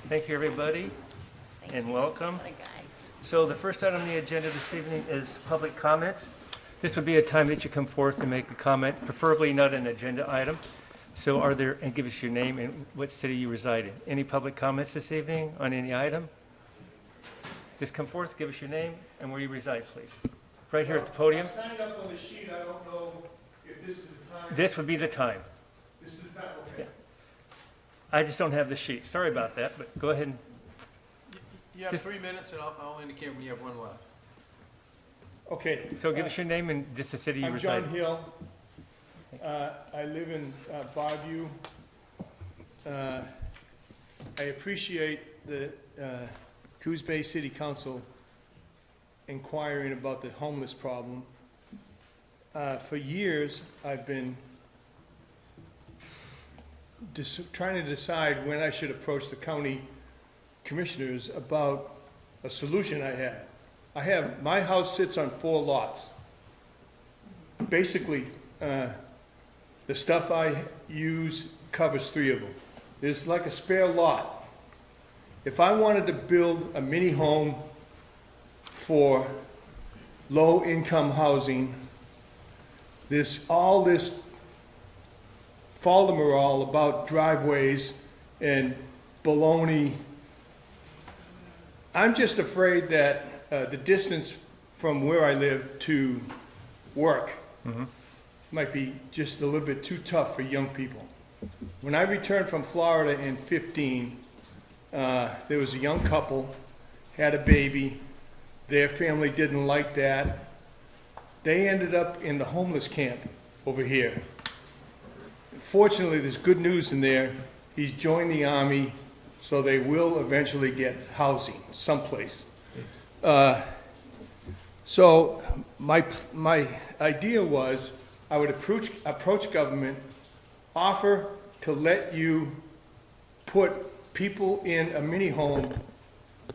Thank you, everybody, and welcome. What a guy. So the first item on the agenda this evening is public comments. This would be a time that you come forth and make a comment, preferably not an agenda item. So and give us your name and what city you reside in. Any public comments this evening on any item? Just come forth, give us your name and where you reside, please. Right here at the podium. I signed up on the sheet. I don't know if this is the time. This would be the time. This is the time, okay. I just don't have the sheet. Sorry about that, but go ahead and, You have Just- 3 minutes, and I'll indicate when you have one left. Okay. so give us your name and just the city you I'm reside John in. Hill. I live in Barview. I appreciate the Coos Bay City Council inquiring about the homeless problem. For years, I've been trying to decide when I should approach the county commissioners about a solution I have. My house sits on 4 lots. Basically, the stuff I use covers 3 of them. There's like a spare lot. If I wanted to build a mini home for low-income housing, there's all this faldermoral about driveways and baloney. I'm just afraid that the distance from where I live to work might be just a little bit too tough for young people. When I returned from Florida in 15, there was a young couple, had a baby. Their family didn't like that. They ended up in the homeless camp over here. Fortunately, there's good news in there. He's joined the Army, so they will eventually get housing someplace. So my idea was I would approach government, offer to let you put people in a mini home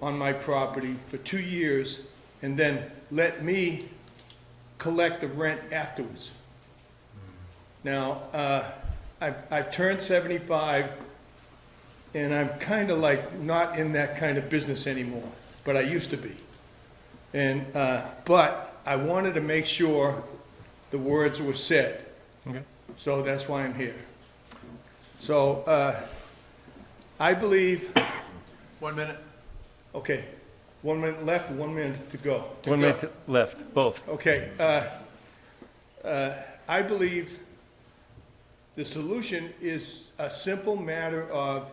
on my property for 2 years, and then let me collect the rent afterwards. Now, I've turned 75, and I'm kind of like not in that kind of business anymore, but I used to be. And but I wanted to make sure the words were said, Okay. so that's why I'm here. So I believe. 1 minute. Okay, 1 minute left, 1 minute to go. 1 minute left, both. Okay, I believe the solution is a simple matter of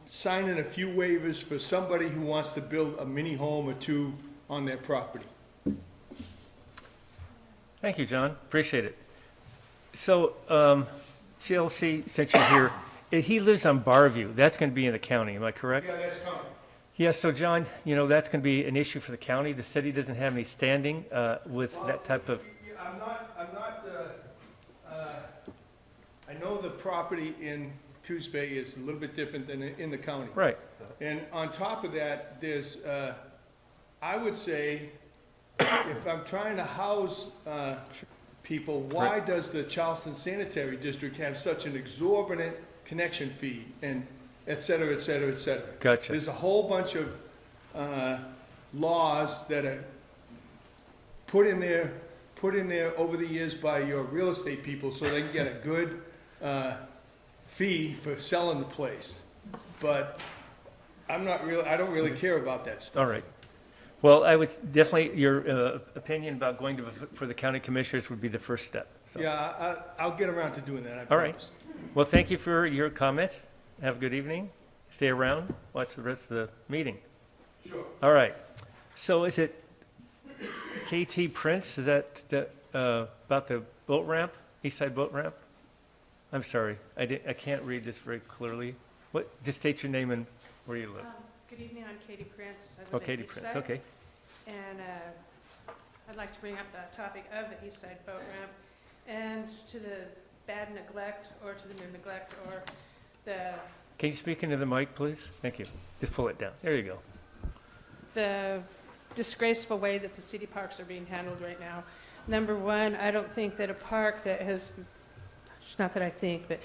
signing a few waivers for somebody who wants to build a mini home or 2 on their property. Thank you, John. Appreciate it. So, CLC, since you're here, he lives on Barview. That's going to be in the county, am I correct? Yeah, that's coming. Yes, so John, that's going to be an issue for the county. The city doesn't have any standing with that type of, I know the property in Coos Bay is a little bit different than in the county. right. And on top of that, there's, I would say, if I'm trying to house people, why does the Charleston Sanitary District have such an exorbitant connection fee and et cetera, et cetera, et cetera? Gotcha. There's a whole bunch of laws that are put in there over the years by your real estate people so they can get a good fee for selling the place. But I don't really care about that stuff. All right. Well, I would definitely, your opinion about going for the county commissioners would be the first step. So. Yeah, I'll get around to doing that, I All right. promise. Well, thank you for your comments. Have a good evening. Stay around, watch the rest of the meeting. Sure. All right. So is it KT Prince? Is that about the boat ramp, East Side boat ramp? I'm sorry, I can't read this very clearly. Just state your name and where you live. Good evening, I'm Katie Prince. I live Oh, in Katie East Prince, Side. okay. And I'd like to bring up the topic of the East Side boat ramp and to the bad neglect or to the neglect or the Can you speak into the mic, please? Thank you. Just pull it down. There you go. disgraceful way that the city parks are being handled right now. Number one, I don't think that a park that has, not that I think, but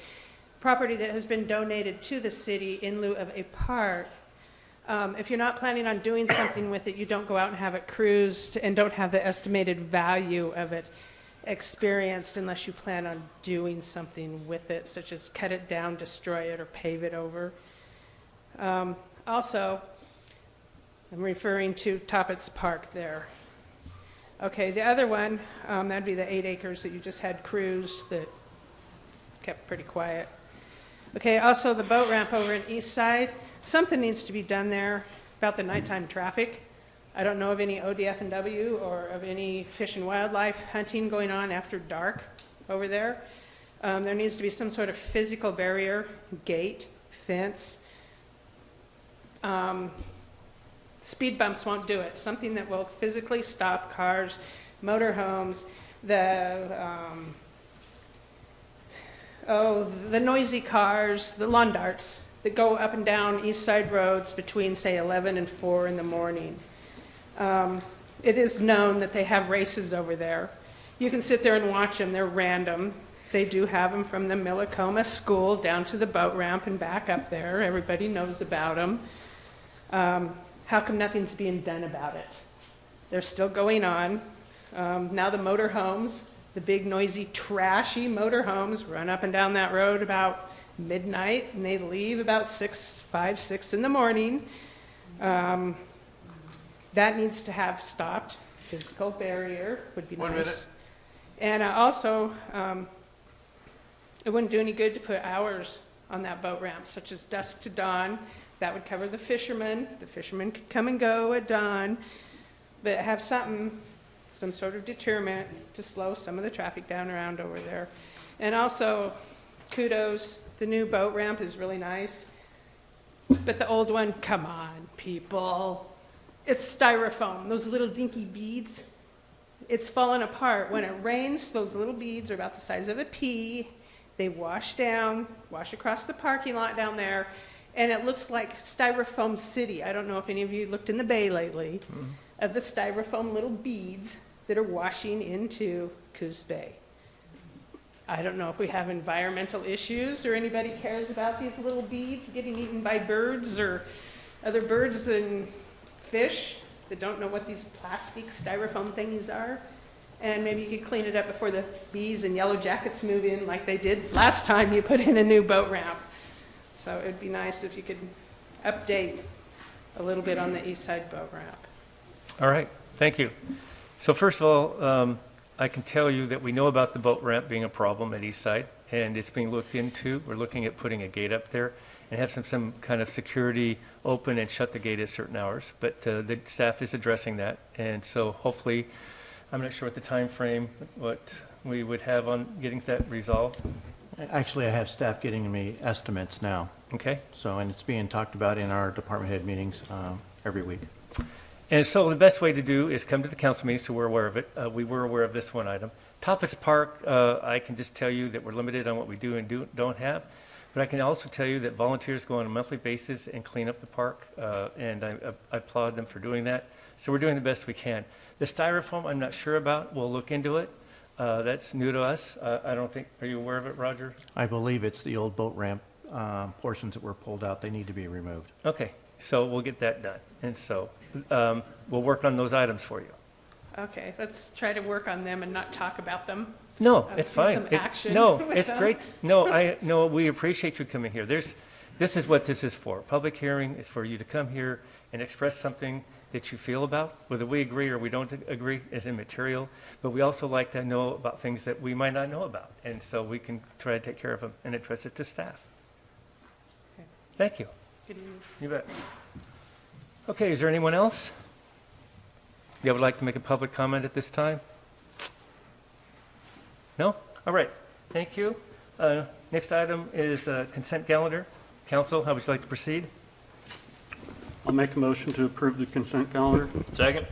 property that has been donated to the city in lieu of a park, if you're not planning on doing something with it, you don't go out and have it cruised and don't have the estimated value of it experienced unless you plan on doing something with it, such as cut it down, destroy it, or pave it over. Also, I'm referring to Toppet's Park there. Okay, the other one, that'd be the 8 acres that you just had cruised that kept pretty quiet. Okay, also the boat ramp over in East Side, something needs to be done there about the nighttime traffic. I don't know of any ODF&W or of any fish and wildlife hunting going on after dark over there. There needs to be some sort of physical barrier, gate, fence. Speed bumps won't do it. Something that will physically stop cars, motorhomes, the noisy cars, the lawn darts that go up and down East Side roads between, say, 11 and 4 in the morning. It is known that they have races over there. You can sit there and watch them. They're random. They do have them from the Millicoma School down to the boat ramp and back up there. Everybody knows about them. How come nothing's being done about it? They're still going on. Now the motorhomes, the big, noisy, trashy motorhomes run up and down that road about midnight, and they leave about 5, 6 in the morning. That needs to have stopped. Physical barrier would be nice. 1 minute. And also, it wouldn't do any good to put hours on that boat ramp, such as dusk to dawn. That would cover the fishermen. The fishermen could come and go at dawn, but have something, some sort of deterrent to slow some of the traffic down around over there. And also, kudos, the new boat ramp is really nice, but the old one, come on, people. It's styrofoam, those little dinky beads. It's fallen apart. When it rains, those little beads are about the size of a pea. They wash down, wash across the parking lot down there, and it looks like Styrofoam City. I don't know if any of you looked in the bay lately, of the styrofoam little beads that are washing into Coos Bay. I don't know if we have environmental issues or anybody cares about these little beads getting eaten by birds or other birds and fish that don't know what these plastic styrofoam thingies are. And maybe you could clean it up before the bees and yellow jackets move in like they did last time you put in a new boat ramp. So it'd be nice if you could update a little bit on the East Side boat ramp. All right, thank you. So first of all, I can tell you that we know about the boat ramp being a problem at East Side, and it's being looked into. We're looking at putting a gate up there and have some kind of security open and shut the gate at certain hours. But the staff is addressing that, and so hopefully, I'm not sure what the time frame, what we would have on getting that resolved. Actually, I have staff getting me estimates now. Okay? So, and it's being talked about in our department head meetings every week. And so the best way to do is come to the council meeting so we're aware of it. We were aware of this one item. Topics Park, I can just tell you that we're limited on what we do and don't have. But I can also tell you that volunteers go on a monthly basis and clean up the park, and I applaud them for doing that. So we're doing the best we can. The styrofoam, I'm not sure about. We'll look into it. That's new to us. I don't think, are you aware of it, Roger? I believe it's the old boat ramp portions that were pulled out. They need to be removed. Okay, so we'll get that done. And so we'll work on those items for you. Okay, let's try to work on them and not talk about them. No, it's see fine. some action No, with it's them. great. No, we appreciate you coming here. This is what this is for. Public hearing is for you to come here and express something that you feel about. Whether we agree or we don't agree is immaterial, but we also like to know about things that we might not know about, and so we can try to take care of them and address it to staff. Okay. Thank you. Good evening. You bet. Okay, is there anyone else? You would like to make a public comment at this time? No? All right, thank you. Next item is consent calendar. Council, how would you like to proceed? I'll make a motion to approve the consent calendar. Second.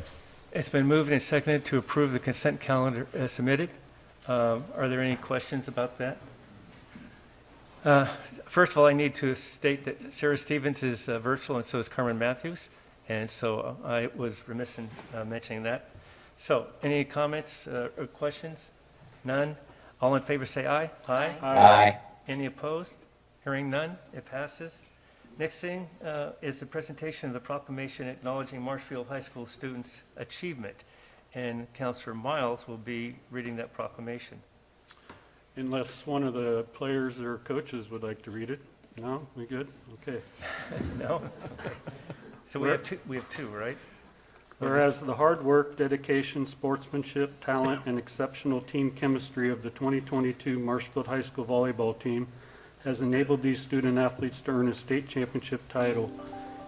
It's been moved and seconded to approve the consent calendar as submitted. Are there any questions about that? First of all, I need to state that Sarah Stevens is virtual, and so is Carmen Matthews, and so I was remiss in mentioning that. So, any comments or questions? None? All in favor say aye. Aye. Aye. Any opposed? Hearing none, it passes. Next thing is the presentation of the proclamation acknowledging Marshfield High School students' achievement. And Counselor Miles will be reading that proclamation. Unless one of the players or coaches would like to read it. No? We good? Okay. No? Okay. So we have two, right? Whereas the hard work, dedication, sportsmanship, talent, and exceptional team chemistry of the 2022 Marshfield High School volleyball team has enabled these student athletes to earn a state championship title.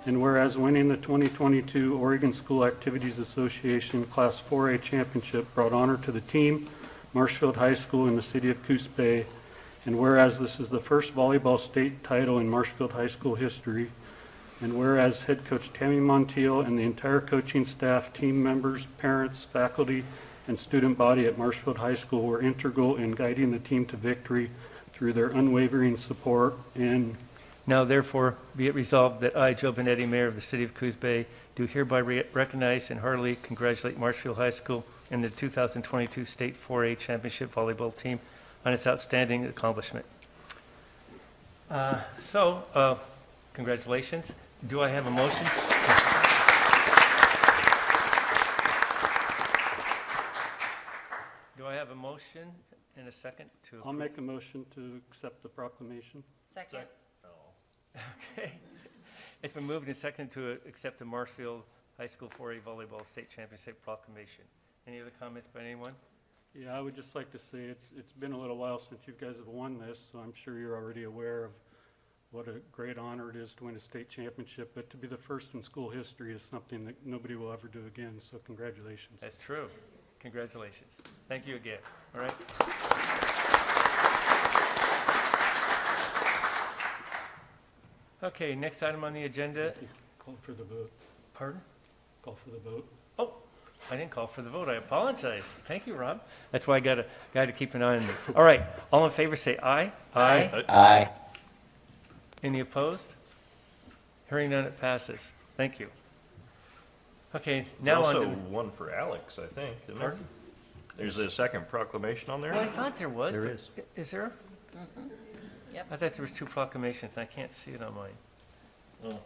And whereas winning the 2022 Oregon School Activities Association Class 4A Championship brought honor to the team, Marshfield High School, and the city of Coos Bay. And whereas this is the first volleyball state title in Marshfield High School history. And whereas head coach Tammy Montiel and the entire coaching staff, team members, parents, faculty, and student body at Marshfield High School were integral in guiding the team to victory through their unwavering support. And Now therefore be it resolved that I, Joe Benetti, Mayor of the City of Coos Bay, do hereby recognize and heartily congratulate Marshfield High School and the 2022 State 4A Championship Volleyball Team on its outstanding accomplishment. Congratulations. Do I have a motion? Do I have a motion and a second to I'll approve? make a motion to accept the proclamation. Second. Okay. It's been moved and seconded to accept the Marshfield High School 4A Volleyball State Championship proclamation. Any other comments by anyone? Yeah, I would just like to say it's been a little while since you guys have won this, so I'm sure you're already aware of what a great honor it is to win a state championship, but to be the first in school history is something that nobody will ever do again, so congratulations. That's true. Congratulations. Thank you again. All right. Okay, next item on the agenda. Call for the vote. Pardon? Call for the vote. Oh, I didn't call for the vote. I apologize. Thank you, Rob. That's why I got to keep an eye on me. All right, all in favor say aye. Aye. Aye. Any opposed? Hearing none, it passes. Thank you. Okay, now There's on also to... one for Alex, I think, isn't there? Pardon? There's a second proclamation on Well, there? I thought there was. There but- is. Is there? Yep. I thought there was two proclamations. I can't see it on mine. Oh.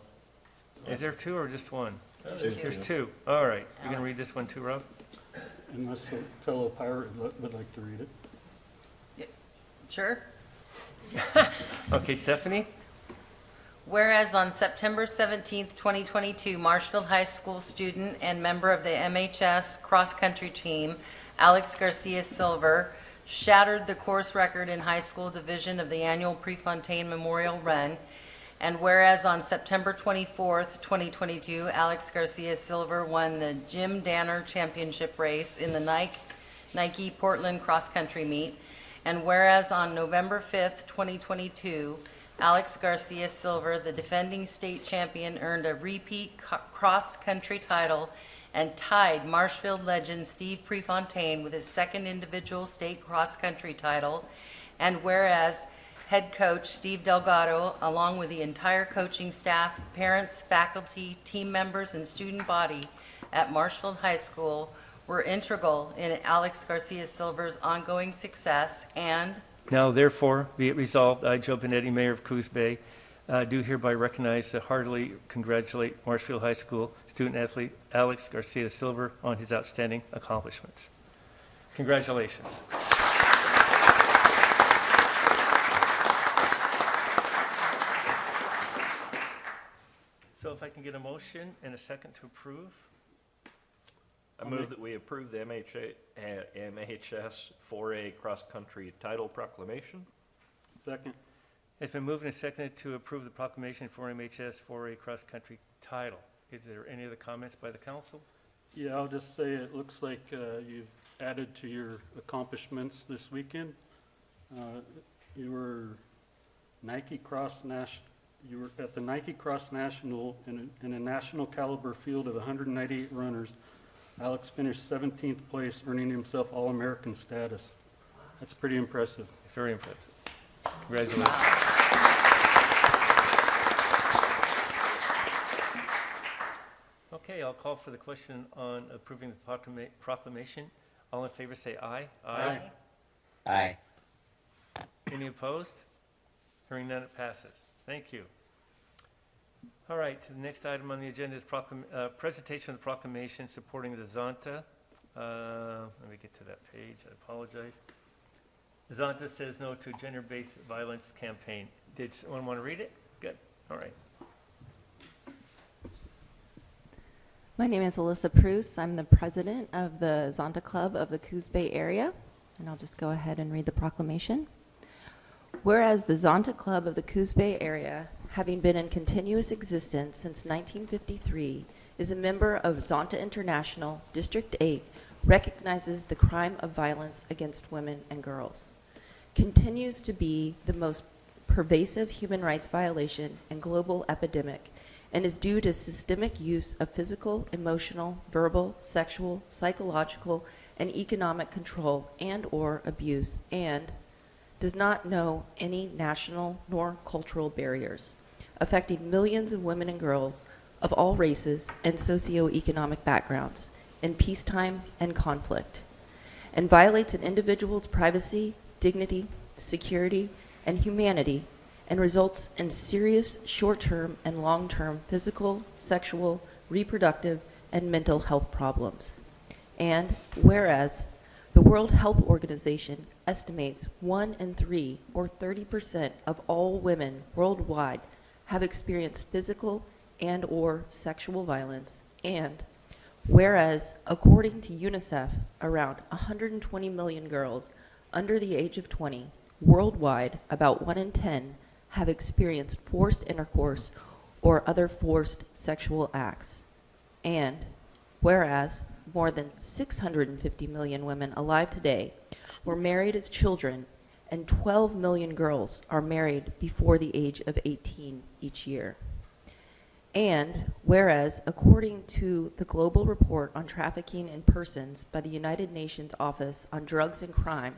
Is there two or just one? There's two. There's two. All right. You're going to read this one too, Rob? Unless a fellow pirate would like to read it. Sure. Okay, Stephanie? Whereas on September 17th, 2022, Marshfield High School student and member of the MHS cross-country team, Alex Garcia Silver, shattered the course record in high school division of the annual Prefontaine Memorial Run. And whereas on September 24th, 2022, Alex Garcia Silver won the Jim Danner Championship race in the Nike Portland Cross Country Meet. And whereas on November 5th, 2022, Alex Garcia Silver, the defending state champion, earned a repeat cross-country title and tied Marshfield legend Steve Prefontaine with his second individual state cross-country title. And whereas head coach Steve Delgado, along with the entire coaching staff, parents, faculty, team members, and student body at Marshfield High School were integral in Alex Garcia Silver's ongoing success. And Now therefore be it resolved, I, Joe Benetti, Mayor of Coos Bay, do hereby recognize and heartily congratulate Marshfield High School student athlete Alex Garcia Silver on his outstanding accomplishments. Congratulations. So if I can get a motion and a second to approve? I move that we approve the MHS 4A cross-country title proclamation. Second. It's been moved and seconded to approve the proclamation for MHS 4A cross-country title. Is there any other comments by the council? Yeah, I'll just say it looks like you've added to your accomplishments this weekend. You were you were at the Nike Cross National in a national caliber field of 198 runners. Alex finished 17th place, earning himself All-American status. That's pretty impressive. It's very impressive. Congratulations. Okay, I'll call for the question on approving the proclamation. All in favor say aye. Aye. Aye. Any opposed? Hearing none, it passes. Thank you. All right, the next item on the agenda is presentation of the proclamation supporting the Zonta. Let me get to that page, I apologize. Zonta says no to gender-based violence campaign. Did someone want to read it? Good, all right. My name is Alyssa Pruce. I'm the president of the Zonta Club of the Coos Bay area, and I'll just go ahead and read the proclamation. Whereas the Zonta Club of the Coos Bay area, having been in continuous existence since 1953, is a member of Zonta International, District 8, recognizes the crime of violence against women and girls, continues to be the most pervasive human rights violation and global epidemic, and is due to systemic use of physical, emotional, verbal, sexual, psychological, and economic control and/or abuse, and does not know any national nor cultural barriers, affecting millions of women and girls of all races and socioeconomic backgrounds in peacetime and conflict, and violates an individual's privacy, dignity, security, and humanity, and results in serious short-term and long-term physical, sexual, reproductive, and mental health problems. And whereas the World Health Organization estimates 1 in 3, or 30% of all women worldwide have experienced physical and/or sexual violence, and whereas, according to UNICEF, around 120 million girls under the age of 20 worldwide, about 1 in 10, have experienced forced intercourse or other forced sexual acts, and whereas more than 650 million women alive today were married as children, and 12 million girls are married before the age of 18 each year. And whereas, according to the Global Report on Trafficking in Persons by the United Nations Office on Drugs and Crime,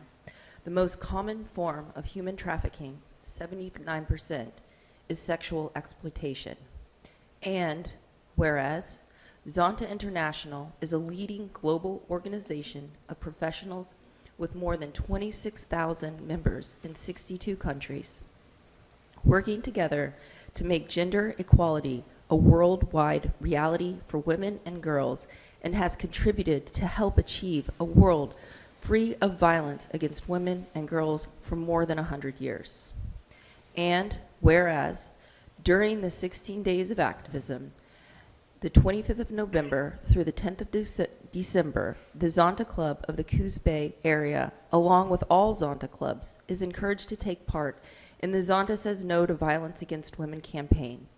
the most common form of human trafficking, 79%, is sexual exploitation. And whereas, Zonta International is a leading global organization of professionals with more than 26,000 members in 62 countries, working together to make gender equality a worldwide reality for women and girls, and has contributed to help achieve a world free of violence against women and girls for more than 100 years. And whereas, during the 16 days of activism, the 25th of November through the 10th of December, the Zonta Club of the Coos Bay area, along with all Zonta clubs, is encouraged to take part in the Zonta Says No to Violence Against Women campaign,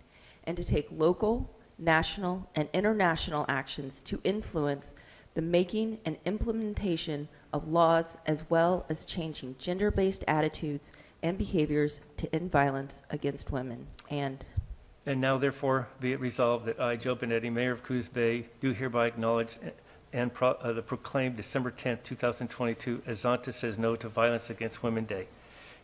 and to take local, national, and international actions to influence the making and implementation of laws, as well as changing gender-based attitudes and behaviors to end violence against women. And now therefore be it resolved that I, Joe Benetti, Mayor of Coos Bay, do hereby acknowledge and the proclaimed December 10th, 2022 as Zonta Says No to Violence Against Women Day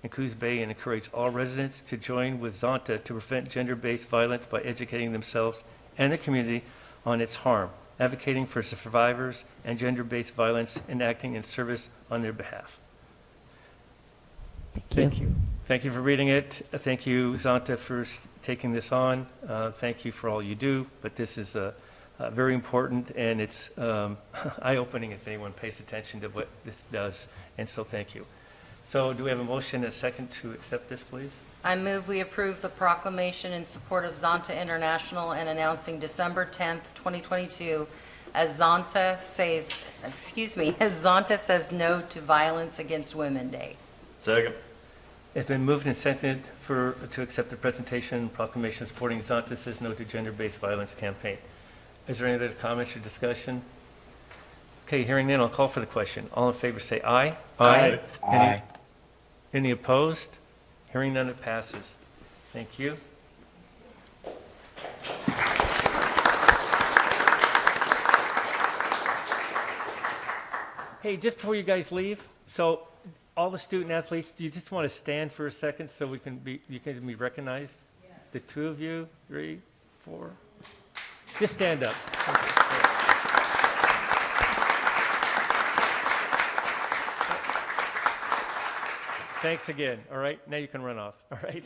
in Coos Bay, and encourage all residents to join with Zonta to prevent gender-based violence by educating themselves and the community on its harm, advocating for survivors and gender-based violence, and acting in service on their behalf. Thank you. Thank you for reading it. Thank you, Zonta, for taking this on. Thank you for all you do, but this is very important, and it's eye-opening if anyone pays attention to what this does, and so thank you. So do we have a motion and a second to accept this, please? I move we approve the proclamation in support of Zonta International and announcing December 10th, 2022 as Zonta Says No to Violence Against Women Day. Second. It's been moved and seconded to accept the presentation proclamation supporting Zonta Says No to Gender-Based Violence campaign. Is there any other comments or discussion? Okay, hearing none, I'll call for the question. All in favor say aye. Aye. Aye. Any opposed? Hearing none, it passes. Thank you. Hey, just before you guys leave, so all the student athletes, do you just want to stand for a second so you can be recognized? Yes. The two of you, 3, 4. Just stand up. Thanks again, all right? Now you can run off, all right?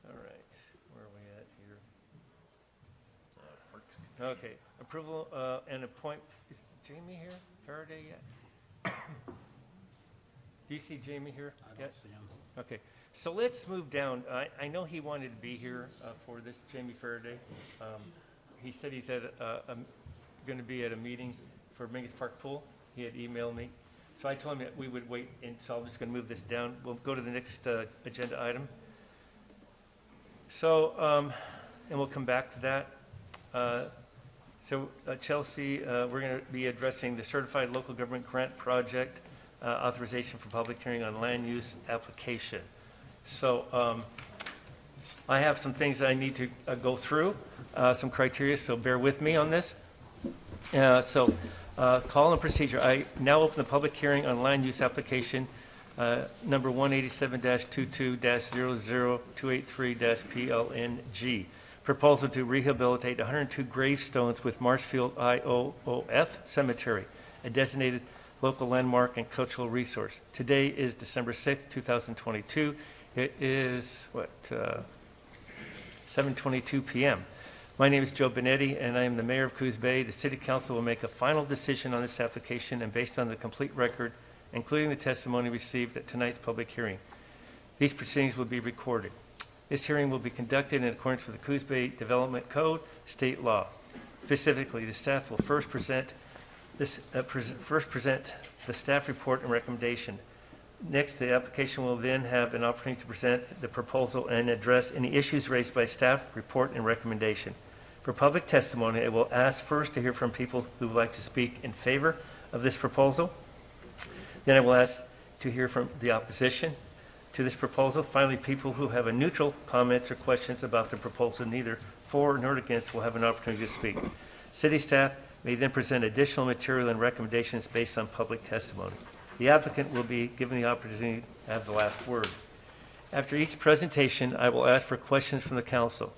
All right, where are we at here? Okay, approval and appoint, is Jamie here, Faraday yet? Do you see Jamie here? I don't see him. Okay, so let's move down. I know he wanted to be here for this, Jamie Faraday. He said he's at, going to be at a meeting for Mingus Park Pool. He had emailed me. So I told him that we would wait, and so I'm just going to move this down. We'll go to the next agenda item. So, and we'll come back to that. Chelsea, we're going to be addressing the Certified Local Government Grant Project authorization for public hearing on land use application. So I have some things I need to go through, some criteria, so bear with me on this. Call and procedure. I now open the public hearing on land use application number 187-22-00283-PLNG. Proposal to rehabilitate 102 gravestones with Marshfield IOOF Cemetery, a designated local landmark and cultural resource. Today is December 6th, 2022. It is, 7:22 p.m. My name is Joe Benetti, and I am the mayor of Coos Bay. The city council will make a final decision on this application and based on the complete record, including the testimony received at tonight's public hearing. These proceedings will be recorded. This hearing will be conducted in accordance with the Coos Bay Development Code, state law. Specifically, the staff will first present the staff report and recommendation. Next, the application will then have an opportunity to present the proposal and address any issues raised by staff, report, and recommendation. For public testimony, I will ask first to hear from people who would like to speak in favor of this proposal. Then I will ask to hear from the opposition to this proposal. Finally, people who have a neutral comments or questions about the proposal, neither for nor against, will have an opportunity to speak. City staff may then present additional material and recommendations based on public testimony. The applicant will be given the opportunity to have the last word. After each presentation, I will ask for questions from the council.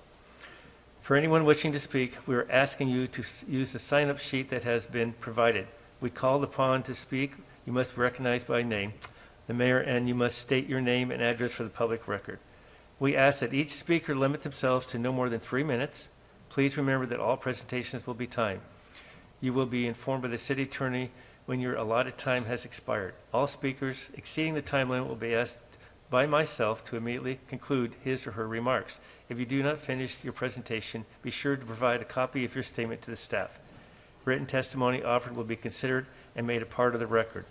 For anyone wishing to speak, we are asking you to use the sign-up sheet that has been provided. We called upon to speak. You must be recognized by name, the mayor, and you must state your name and address for the public record. We ask that each speaker limit themselves to no more than 3 minutes. Please remember that all presentations will be timed. You will be informed by the city attorney when your allotted time has expired. All speakers exceeding the time limit will be asked by myself to immediately conclude his or her remarks. If you do not finish your presentation, be sure to provide a copy of your statement to the staff. Written testimony offered will be considered and made a part of the record.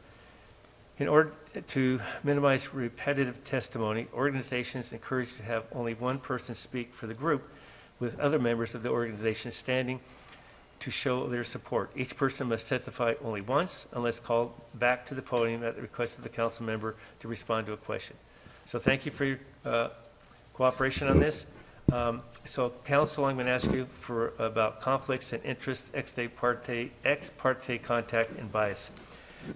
In order to minimize repetitive testimony, organizations encourage to have only one person speak for the group, with other members of the organization standing to show their support. Each person must testify only once unless called back to the podium at the request of the council member to respond to a question. So thank you for your cooperation on this. So council, I'm going to ask you for about conflicts and interest, ex parte contact, and bias.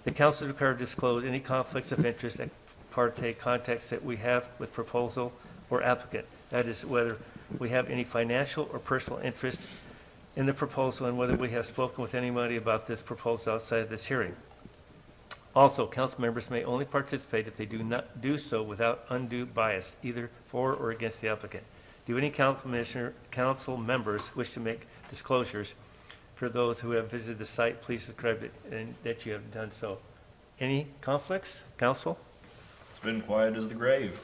The council is required to disclose any conflicts of interest, ex parte contacts that we have with proposal or applicant. That is, whether we have any financial or personal interest in the proposal and whether we have spoken with anybody about this proposal outside of this hearing. Also, council members may only participate if they do not do so without undue bias, either for or against the applicant. Do any council members wish to make disclosures? For those who have visited the site, please subscribe it and that you have done so. Any conflicts, council? It's been quiet as the grave.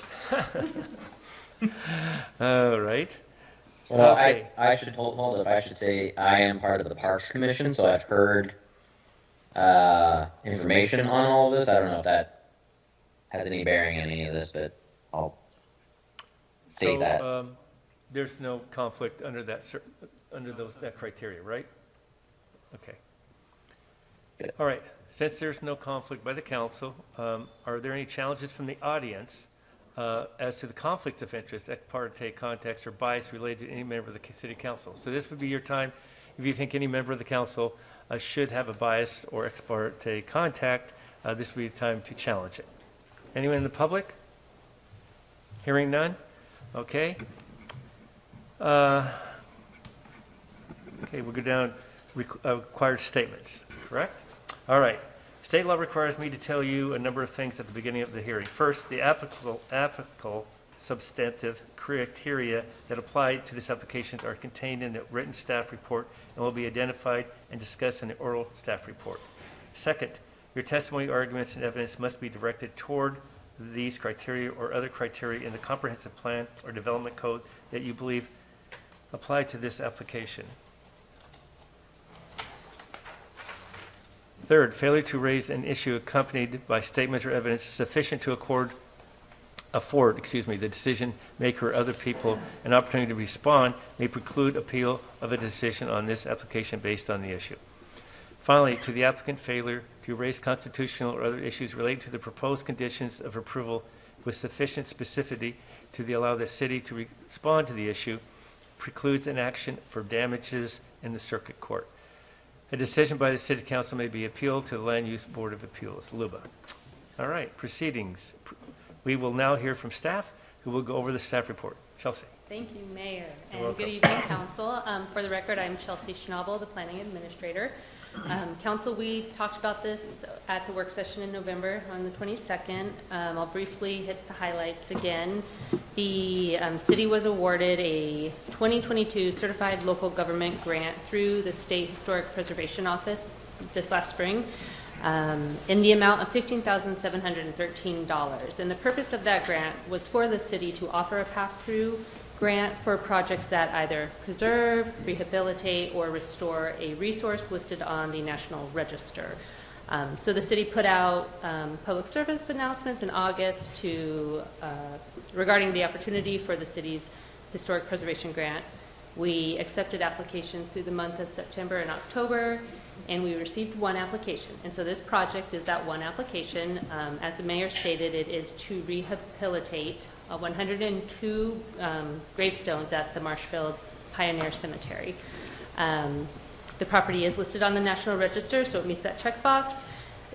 All right. Well, Okay. I should hold up. I should say I am part of the Parks Commission, so I've heard information on all of this. I don't know if that has any bearing on any of this, but I'll say that. There's no conflict under that that criteria, right? Okay. Good. All right. Since there's no conflict by the council, are there any challenges from the audience as to the conflicts of interest, ex parte contacts, or bias related to any member of the city council? So this would be your time. If you think any member of the council should have a bias or ex parte contact, this would be the time to challenge it. Anyone in the public? Hearing none? Okay. Okay, we'll go down, required statements, correct? All right. State law requires me to tell you a number of things at the beginning of the hearing. First, the applicable substantive criteria that apply to this application are contained in the written staff report and will be identified and discussed in the oral staff report. Second, your testimony, arguments, and evidence must be directed toward these criteria or other criteria in the comprehensive plan or development code that you believe apply to this application. Third, failure to raise an issue accompanied by statements or evidence sufficient to afford the decision maker or other people an opportunity to respond may preclude appeal of a decision on this application based on the issue. Finally, to the applicant, failure to raise constitutional or other issues related to the proposed conditions of approval with sufficient specificity to allow the city to respond to the issue precludes an action for damages in the circuit court. A decision by the City Council may be appealed to the Land Use Board of Appeals, LUBA. All right, proceedings. We will now hear from staff, who will go over the staff report. Chelsea. Thank you, Mayor, You're and good welcome. evening, Council. For the record, I'm Chelsea Schnabel, the Planning Administrator. Council, we talked about this at the work session in November on the 22nd. I'll briefly hit the highlights again. The city was awarded a 2022 Certified Local Government Grant through the State Historic Preservation Office this last spring in the amount of $15,713. And the purpose of that grant was for the city to offer a pass-through grant for projects that either preserve, rehabilitate, or restore a resource listed on the National Register. So the city put out public service announcements in August regarding the opportunity for the city's historic preservation grant. We accepted applications through the month of September and October, and we received one application. And so this project is that one application. As the mayor stated, it is to rehabilitate 102 gravestones at the Marshfield Pioneer Cemetery. The property is listed on the National Register, so it meets that checkbox.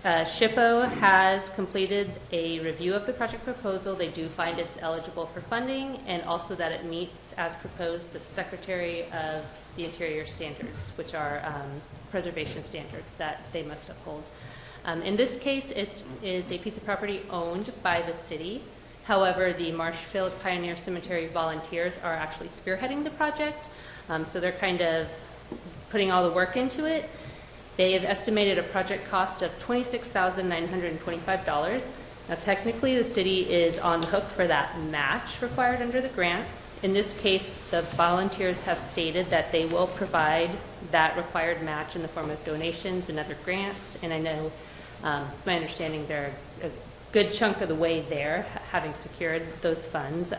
SHPO has completed a review of the project proposal. They do find it's eligible for funding, and also that it meets, as proposed, the Secretary of the Interior standards, which are preservation standards that they must uphold. In this case, it is a piece of property owned by the city. However, the Marshfield Pioneer Cemetery volunteers are actually spearheading the project, so they're kind of putting all the work into it. They have estimated a project cost of $26,925. Now, technically, the city is on the hook for that match required under the grant. In this case, the volunteers have stated that they will provide that required match in the form of donations and other grants, and I know it's my understanding they're a good chunk of the way there, having secured those funds.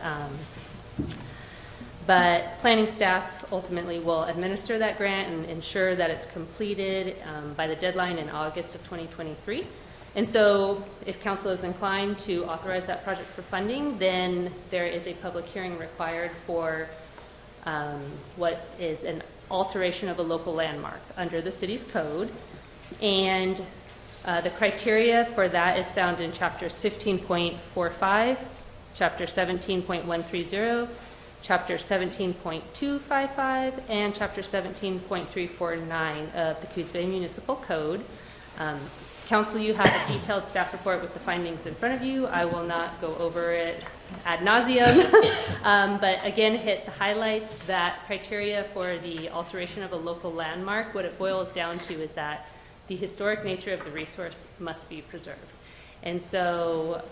But planning staff ultimately will administer that grant and ensure that it's completed by the deadline in August of 2023. And so if council is inclined to authorize that project for funding, then there is a public hearing required for what is an alteration of a local landmark under the city's code. And the criteria for that is found in chapters 15.45, chapter 17.130, chapter 17.255, and chapter 17.349 of the Coos Bay Municipal Code. Council, you have a detailed staff report with the findings in front of you. I will not go over it ad nauseum, but again, hit the highlights. That criteria for the alteration of a local landmark, what it boils down to is that the historic nature of the resource must be preserved. And so,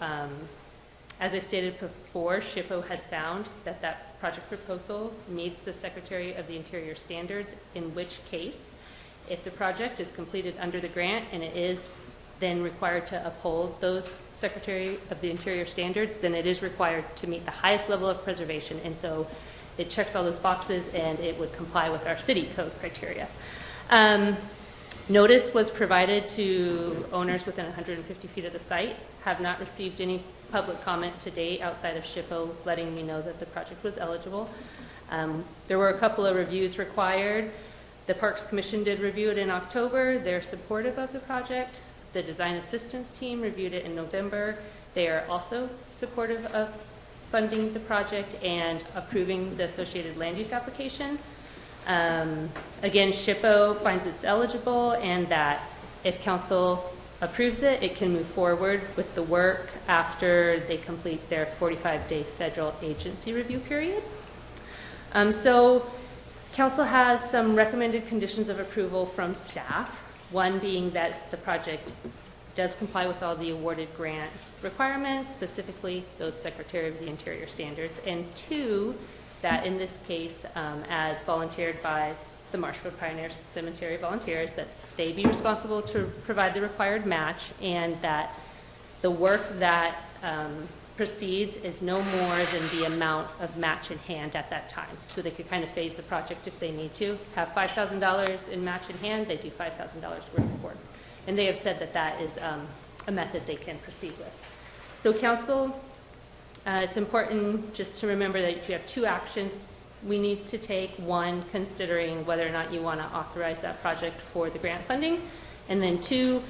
as I stated before, SHPO has found that that project proposal meets the Secretary of the Interior standards, in which case, if the project is completed under the grant and it is then required to uphold those Secretary of the Interior standards, then it is required to meet the highest level of preservation. And so it checks all those boxes and it would comply with our city code criteria. Notice was provided to owners within 150 feet of the site. Have not received any public comment to date outside of SHPO letting me know that the project was eligible. There were a couple of reviews required. The Parks Commission did review it in October. They're supportive of the project. The Design Assistance Team reviewed it in November. They are also supportive of funding the project and approving the associated land use application. Again, SHPO finds it's eligible and that if council approves it, it can move forward with the work after they complete their 45-day federal agency review period. So council has some recommended conditions of approval from staff, one being that the project does comply with all the awarded grant requirements, specifically those Secretary of the Interior standards, and two, that in this case, as volunteered by the Marshfield Pioneer Cemetery volunteers, that they be responsible to provide the required match, and that the work that proceeds is no more than the amount of match in hand at that time. So they could kind of phase the project if they need to. Have $5,000 in match in hand, they do $5,000 worth of work. And they have said that that is a method they can proceed with. So council, it's important just to remember that you have two actions we need to take. One, considering whether or not you want to authorize that project for the grant funding. And then two,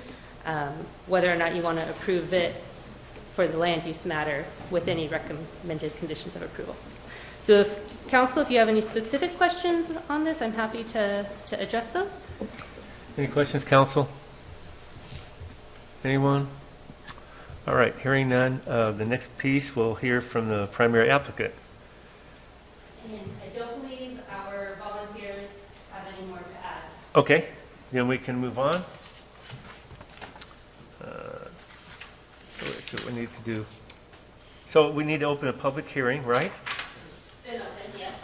whether or not you want to approve it for the land use matter with any recommended conditions of approval. So if council, if you have any specific questions on this, I'm happy to address those. Any questions, council? Anyone? All right, hearing none. The next piece, we'll hear from the primary applicant. And I don't believe our volunteers have any more to add. Okay, then we can move on. So let's see what we need to do. So we need to open a public hearing, right? Yes.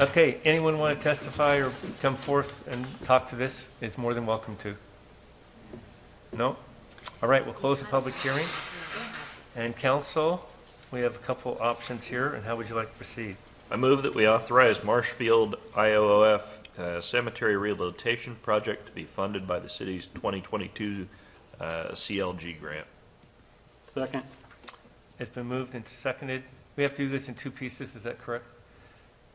Okay, anyone want to testify or come forth and talk to this is more than welcome to. No? All right, we'll close the public hearing. And council, we have a couple options here, and how would you like to proceed? I move that we authorize Marshfield IOOF Cemetery Rehabilitation Project to be funded by the city's 2022 CLG grant. Second. It's been moved and seconded. We have to do this in two pieces, is that correct?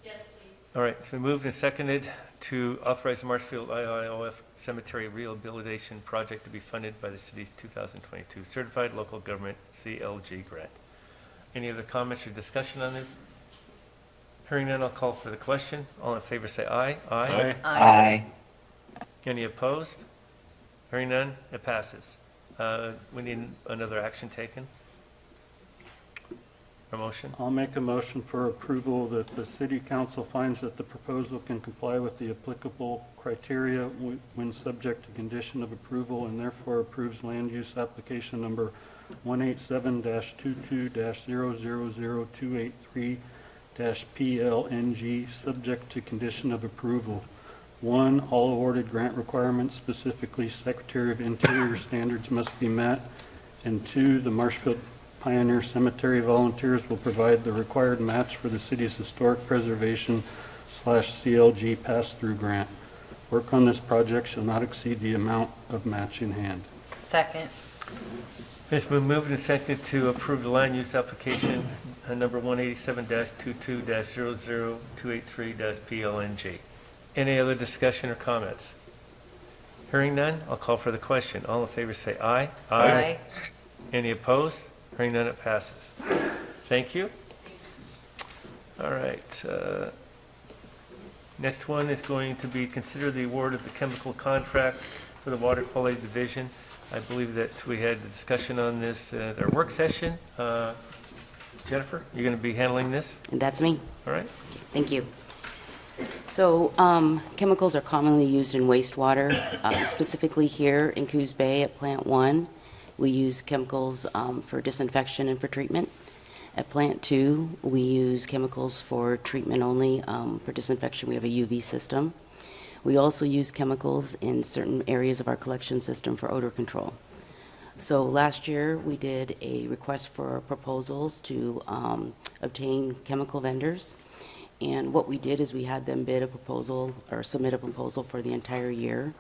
Yes, please. All right, it's been moved and seconded to authorize the Marshfield IOOF Cemetery Rehabilitation Project to be funded by the city's 2022 Certified Local Government CLG grant. Any other comments or discussion on this? Hearing none, I'll call for the question. All in favor say aye. Aye. Aye. Any opposed? Hearing none, it passes. We need another action taken. A motion? I'll make a motion for approval that the city council finds that the proposal can comply with the applicable criteria when subject to condition of approval, and therefore approves land use application number 187-22-000283-PLNG, subject to condition of approval. 1, all awarded grant requirements, specifically Secretary of Interior standards, must be met. And 2, the Marshfield Pioneer Cemetery volunteers will provide the required match for the city's historic preservation / CLG pass-through grant. Work on this project shall not exceed the amount of match in hand. Second. It's been moved and seconded to approve the land use application number 187-22-00283-PLNG. Any other discussion or comments? Hearing none, I'll call for the question. All in favor say aye. Aye. Any opposed? Hearing none, it passes. Thank you. All right. Next one is going to be consider the award of the chemical contracts for the Water Quality Division. I believe that we had the discussion on this at our work session. Jennifer, you're going to be handling this? That's me. All right. Thank you. So chemicals are commonly used in wastewater, specifically here in Coos Bay at Plant 1. We use chemicals for disinfection and for treatment. At Plant 2, we use chemicals for treatment only. For disinfection, we have a UV system. We also use chemicals in certain areas of our collection system for odor control. So last year, we did a request for proposals to obtain chemical vendors. And what we did is we had them bid a proposal or submit a proposal for the entire year.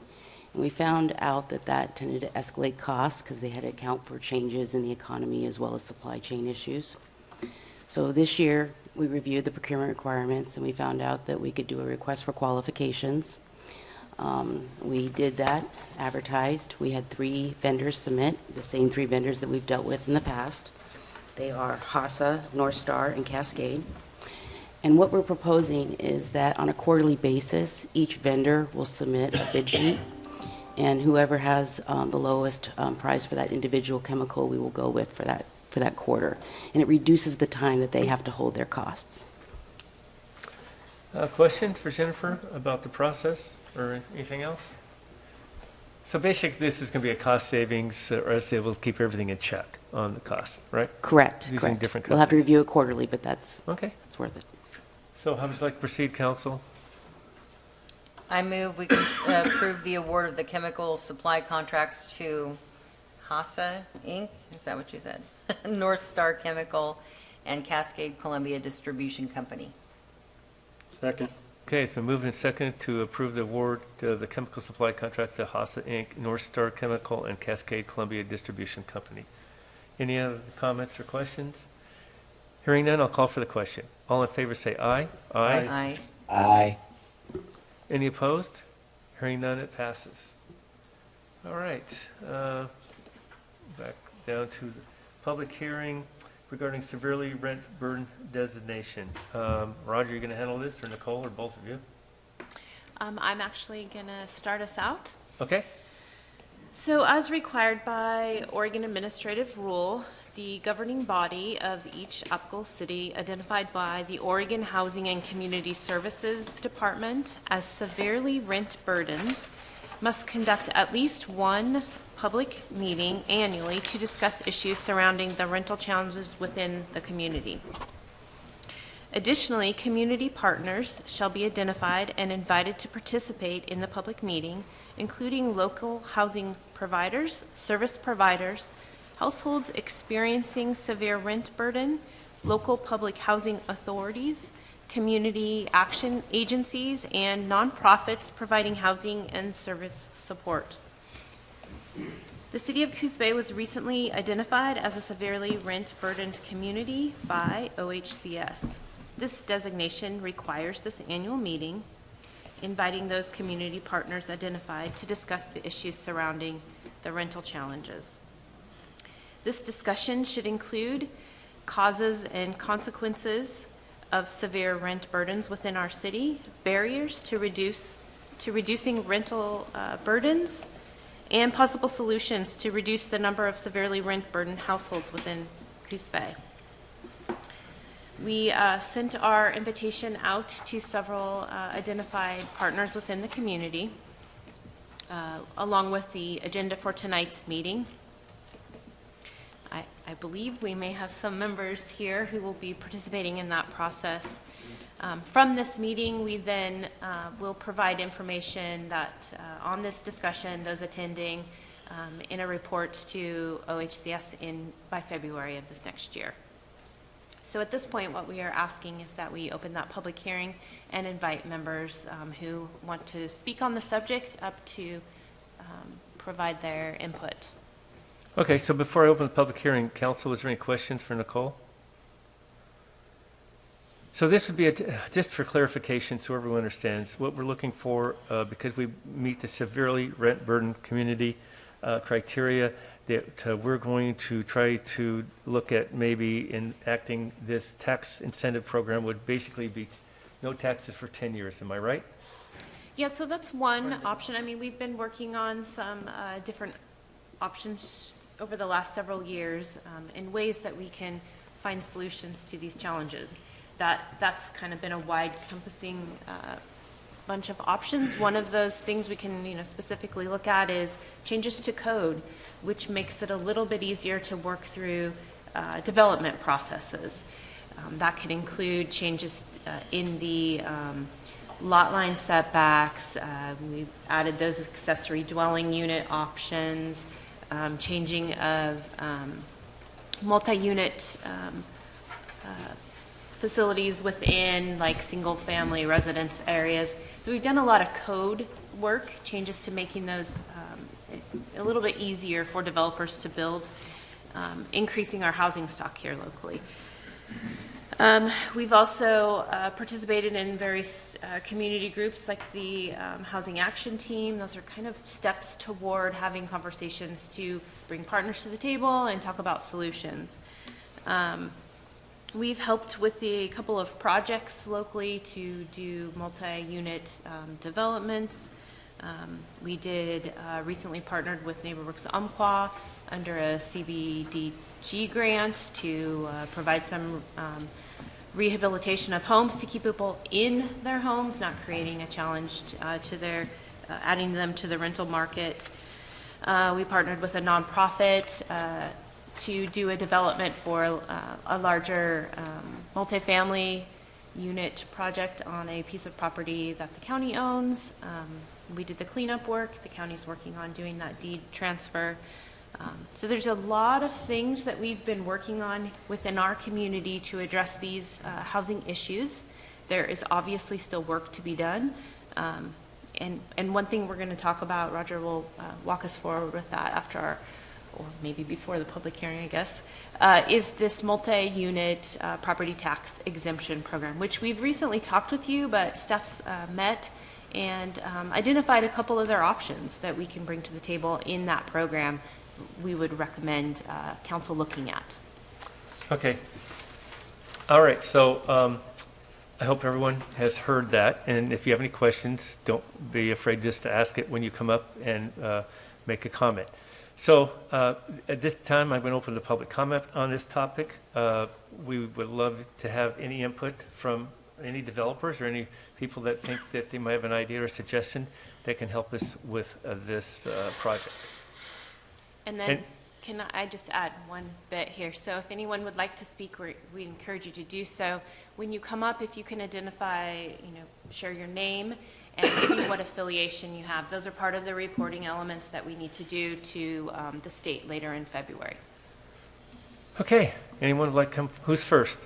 And we found out that that tended to escalate costs because they had to account for changes in the economy as well as supply chain issues. So this year, we reviewed the procurement requirements and we found out that we could do a request for qualifications. We did that, advertised. We had 3 vendors submit, the same 3 vendors that we've dealt with in the past. They are HASA, North Star, and Cascade. And what we're proposing is that on a quarterly basis, each vendor will submit a bid sheet, and whoever has the lowest price for that individual chemical, we will go with for that quarter. And it reduces the time that they have to hold their costs. Questions for Jennifer about the process or anything else? So basically, this is going to be a cost savings, or else they will keep everything in check on the cost, right? Correct, Using correct. different We'll have to companies. review it quarterly, but that's Okay. worth it. So how would you like to proceed, council? I move we can approve the award of the chemical supply contracts to HASA Inc., is that what you said? North Star Chemical and Cascade Columbia Distribution Company. Second. Okay, it's been moved and seconded to approve the award of the chemical supply contract to HASA Inc., North Star Chemical, and Cascade Columbia Distribution Company. Any other comments or questions? Hearing none, I'll call for the question. All in favor say aye. Aye. Aye. Any opposed? Hearing none, it passes. All right, back down to the public hearing regarding severely rent burden designation. Roger, you going to handle this, or Nicole, or both of you? I'm actually going to start us out. Okay. So as required by Oregon Administrative Rule, the governing body of each UPCO city identified by the Oregon Housing and Community Services Department as severely rent burdened must conduct at least one public meeting annually to discuss issues surrounding the rental challenges within the community. Additionally, community partners shall be identified and invited to participate in the public meeting, including local housing providers, service providers, households experiencing severe rent burden, local public housing authorities, community action agencies, and nonprofits providing housing and service support. The City of Coos Bay was recently identified as a severely rent-burdened community by OHCS. This designation requires this annual meeting, inviting those community partners identified to discuss the issues surrounding the rental challenges. This discussion should include causes and consequences of severe rent burdens within our city, barriers to reducing rental burdens, and possible solutions to reduce the number of severely rent-burdened households within Coos Bay. We sent our invitation out to several identified partners within the community, along with the agenda for tonight's meeting. I believe we may have some members here who will be participating in that process. From this meeting, we then will provide information that on this discussion, those attending, in a report to OHCS by February of this next year. So at this point, what we are asking is that we open that public hearing and invite members who want to speak on the subject up to provide their input. Okay, so before I open the public hearing, council, is there any questions for Nicole? So this would be, just for clarification, so everyone understands, what we're looking for, because we meet the severely rent-burdened community criteria, that we're going to try to look at maybe enacting this tax incentive program would basically be no taxes for 10 years, am I right? Yeah, so that's one option. I mean, we've been working on some different options over the last several years in ways that we can find solutions to these challenges. That's kind of been a wide encompassing bunch of options. One of those things we can specifically look at is changes to code, which makes it a little bit easier to work through development processes. That could include changes in the lot line setbacks. We've added those accessory dwelling unit options, changing of multi-unit facilities within like single-family residence areas. So we've done a lot of code work, changes to making those a little bit easier for developers to build, increasing our housing stock here locally. We've also participated in various community groups like the Housing Action Team. Those are kind of steps toward having conversations to bring partners to the table and talk about solutions. We've helped with a couple of projects locally to do multi-unit developments. We did recently partnered with NeighborWorks Umpqua under a CBDG grant to provide some rehabilitation of homes to keep people in their homes, not creating a challenge to their, adding them to the rental market. We partnered with a nonprofit to do a development for a larger multifamily unit project on a piece of property that the county owns. We did the cleanup work. The county's working on doing that deed transfer. So there's a lot of things that we've been working on within our community to address these housing issues. There is obviously still work to be done. And one thing we're going to talk about, Roger will walk us forward with that after our, or maybe before the public hearing, I guess, is this multi-unit property tax exemption program, which we've recently talked with you, but Steph's met and identified a couple of their options that we can bring to the table in that program we would recommend council looking at. Okay. All right, so I hope everyone has heard that, and if you have any questions, don't be afraid just to ask it when you come up and make a comment. So at this time, I'm going to open the public comment on this topic. We would love to have any input from any developers or any people that think that they might have an idea or suggestion that can help us with this project. And then can I just add one bit here? So if anyone would like to speak, we encourage you to do so. When you come up, if you can identify, share your name and maybe what affiliation you have. Those are part of the reporting elements that we need to do to the state later in February. Okay, anyone would like to come? Who's first?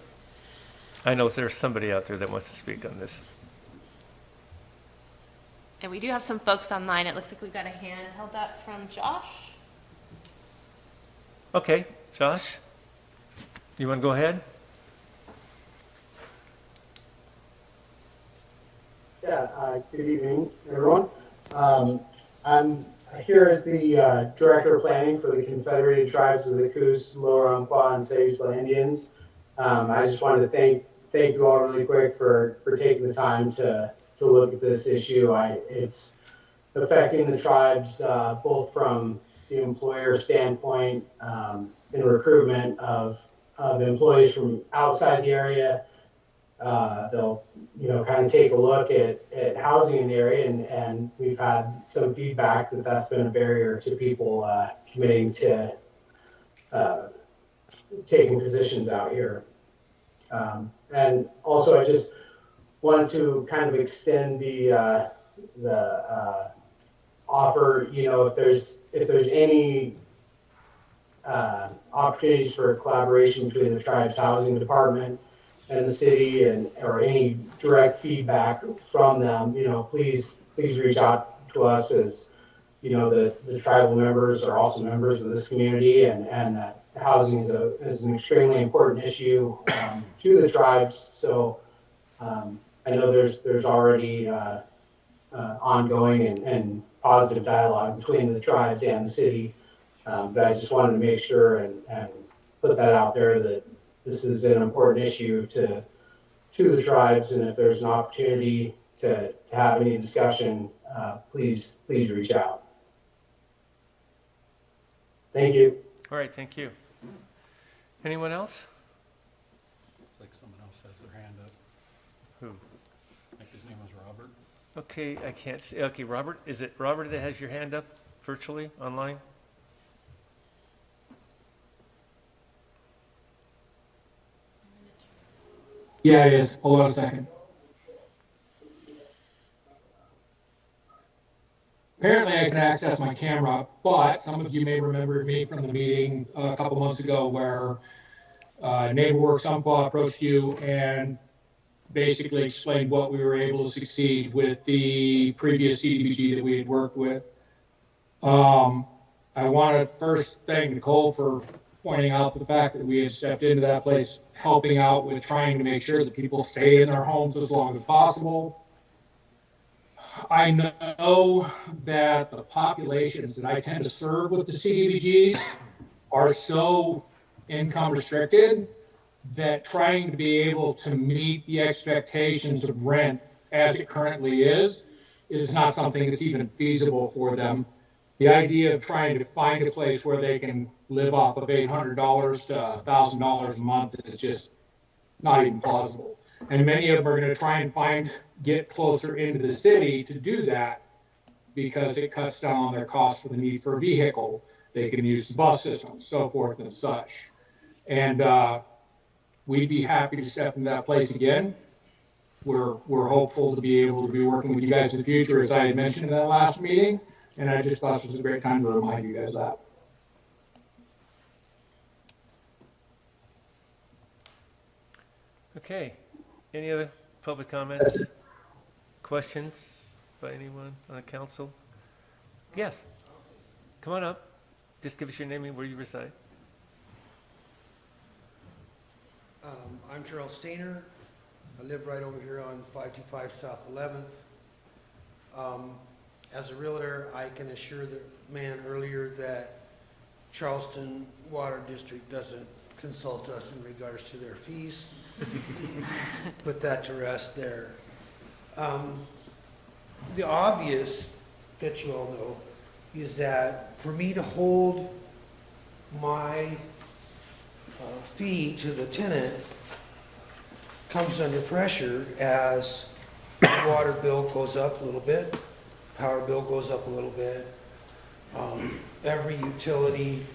I know there's somebody out there that wants to speak on this. And we do have some folks online. It looks like we've got a hand held up from Josh. Okay, Josh, you want to go ahead? Yeah, good evening, everyone. I'm here as the Director of Planning for the Confederated Tribes of the Coos, Lower Umpqua, and Sayula Indians. I just wanted to thank you all really quick for taking the time to look at this issue. It's affecting the tribes both from the employer standpoint in recruitment of employees from outside the area. They'll kind of take a look at housing in the area, and we've had some feedback that that's been a barrier to people committing to taking positions out here. And also, I just wanted to kind of extend the offer. If there's any opportunities for collaboration between the tribe's housing department and the city, or any direct feedback from them, please reach out to us, as the tribal members are also members of this community, and that housing is an extremely important issue to the tribes. So I know there's already ongoing and positive dialogue between the tribes and the city, but I just wanted to make sure and put that out there, that this is an important issue to the tribes, and if there's an opportunity to have any discussion, please reach out. Thank you. All right, thank you. Anyone else? It's like someone else has their hand up. Who? I think his name was Robert. Okay, I can't see. Okay, Robert, is it Robert that has your hand up virtually online? Yeah, it is. Hold on a second. Apparently I can access my camera, but some of you may remember me from the meeting a couple months ago where NeighborWorks Umpqua approached you and basically explained what we were able to succeed with the previous CDBG that we had worked with. I want to first thank Nicole for pointing out the fact that we had stepped into that place, helping out with trying to make sure that people stay in their homes as long as possible. I know that the populations that I tend to serve with the CDBGs are so income restricted that trying to be able to meet the expectations of rent as it currently is not something that's even feasible for them. The idea of trying to find a place where they can live off of $800 to $1,000 a month is just not even plausible. And many of them are going to try and get closer into the city to do that because it cuts down on their cost for the need for a vehicle. They can use the bus system, so forth and such. And we'd be happy to step into that place again. We're hopeful to be able to be working with you guys in the future, as I had mentioned in that last meeting. And I just thought this was a great time to remind you guys that. Okay. Any other public comments? Questions by anyone on the council? Yes. Come on up. Just give us your name and where you reside. I'm Charles Stainer. I live right over here on 525 South 11th. As a realtor, I can assure the man earlier that Charleston Water District doesn't consult us in regards to their fees. Put that to rest there. The obvious that you all know is that for me to hold my fee to the tenant comes under pressure as the water bill goes up a little bit, power bill goes up a little bit, every utility,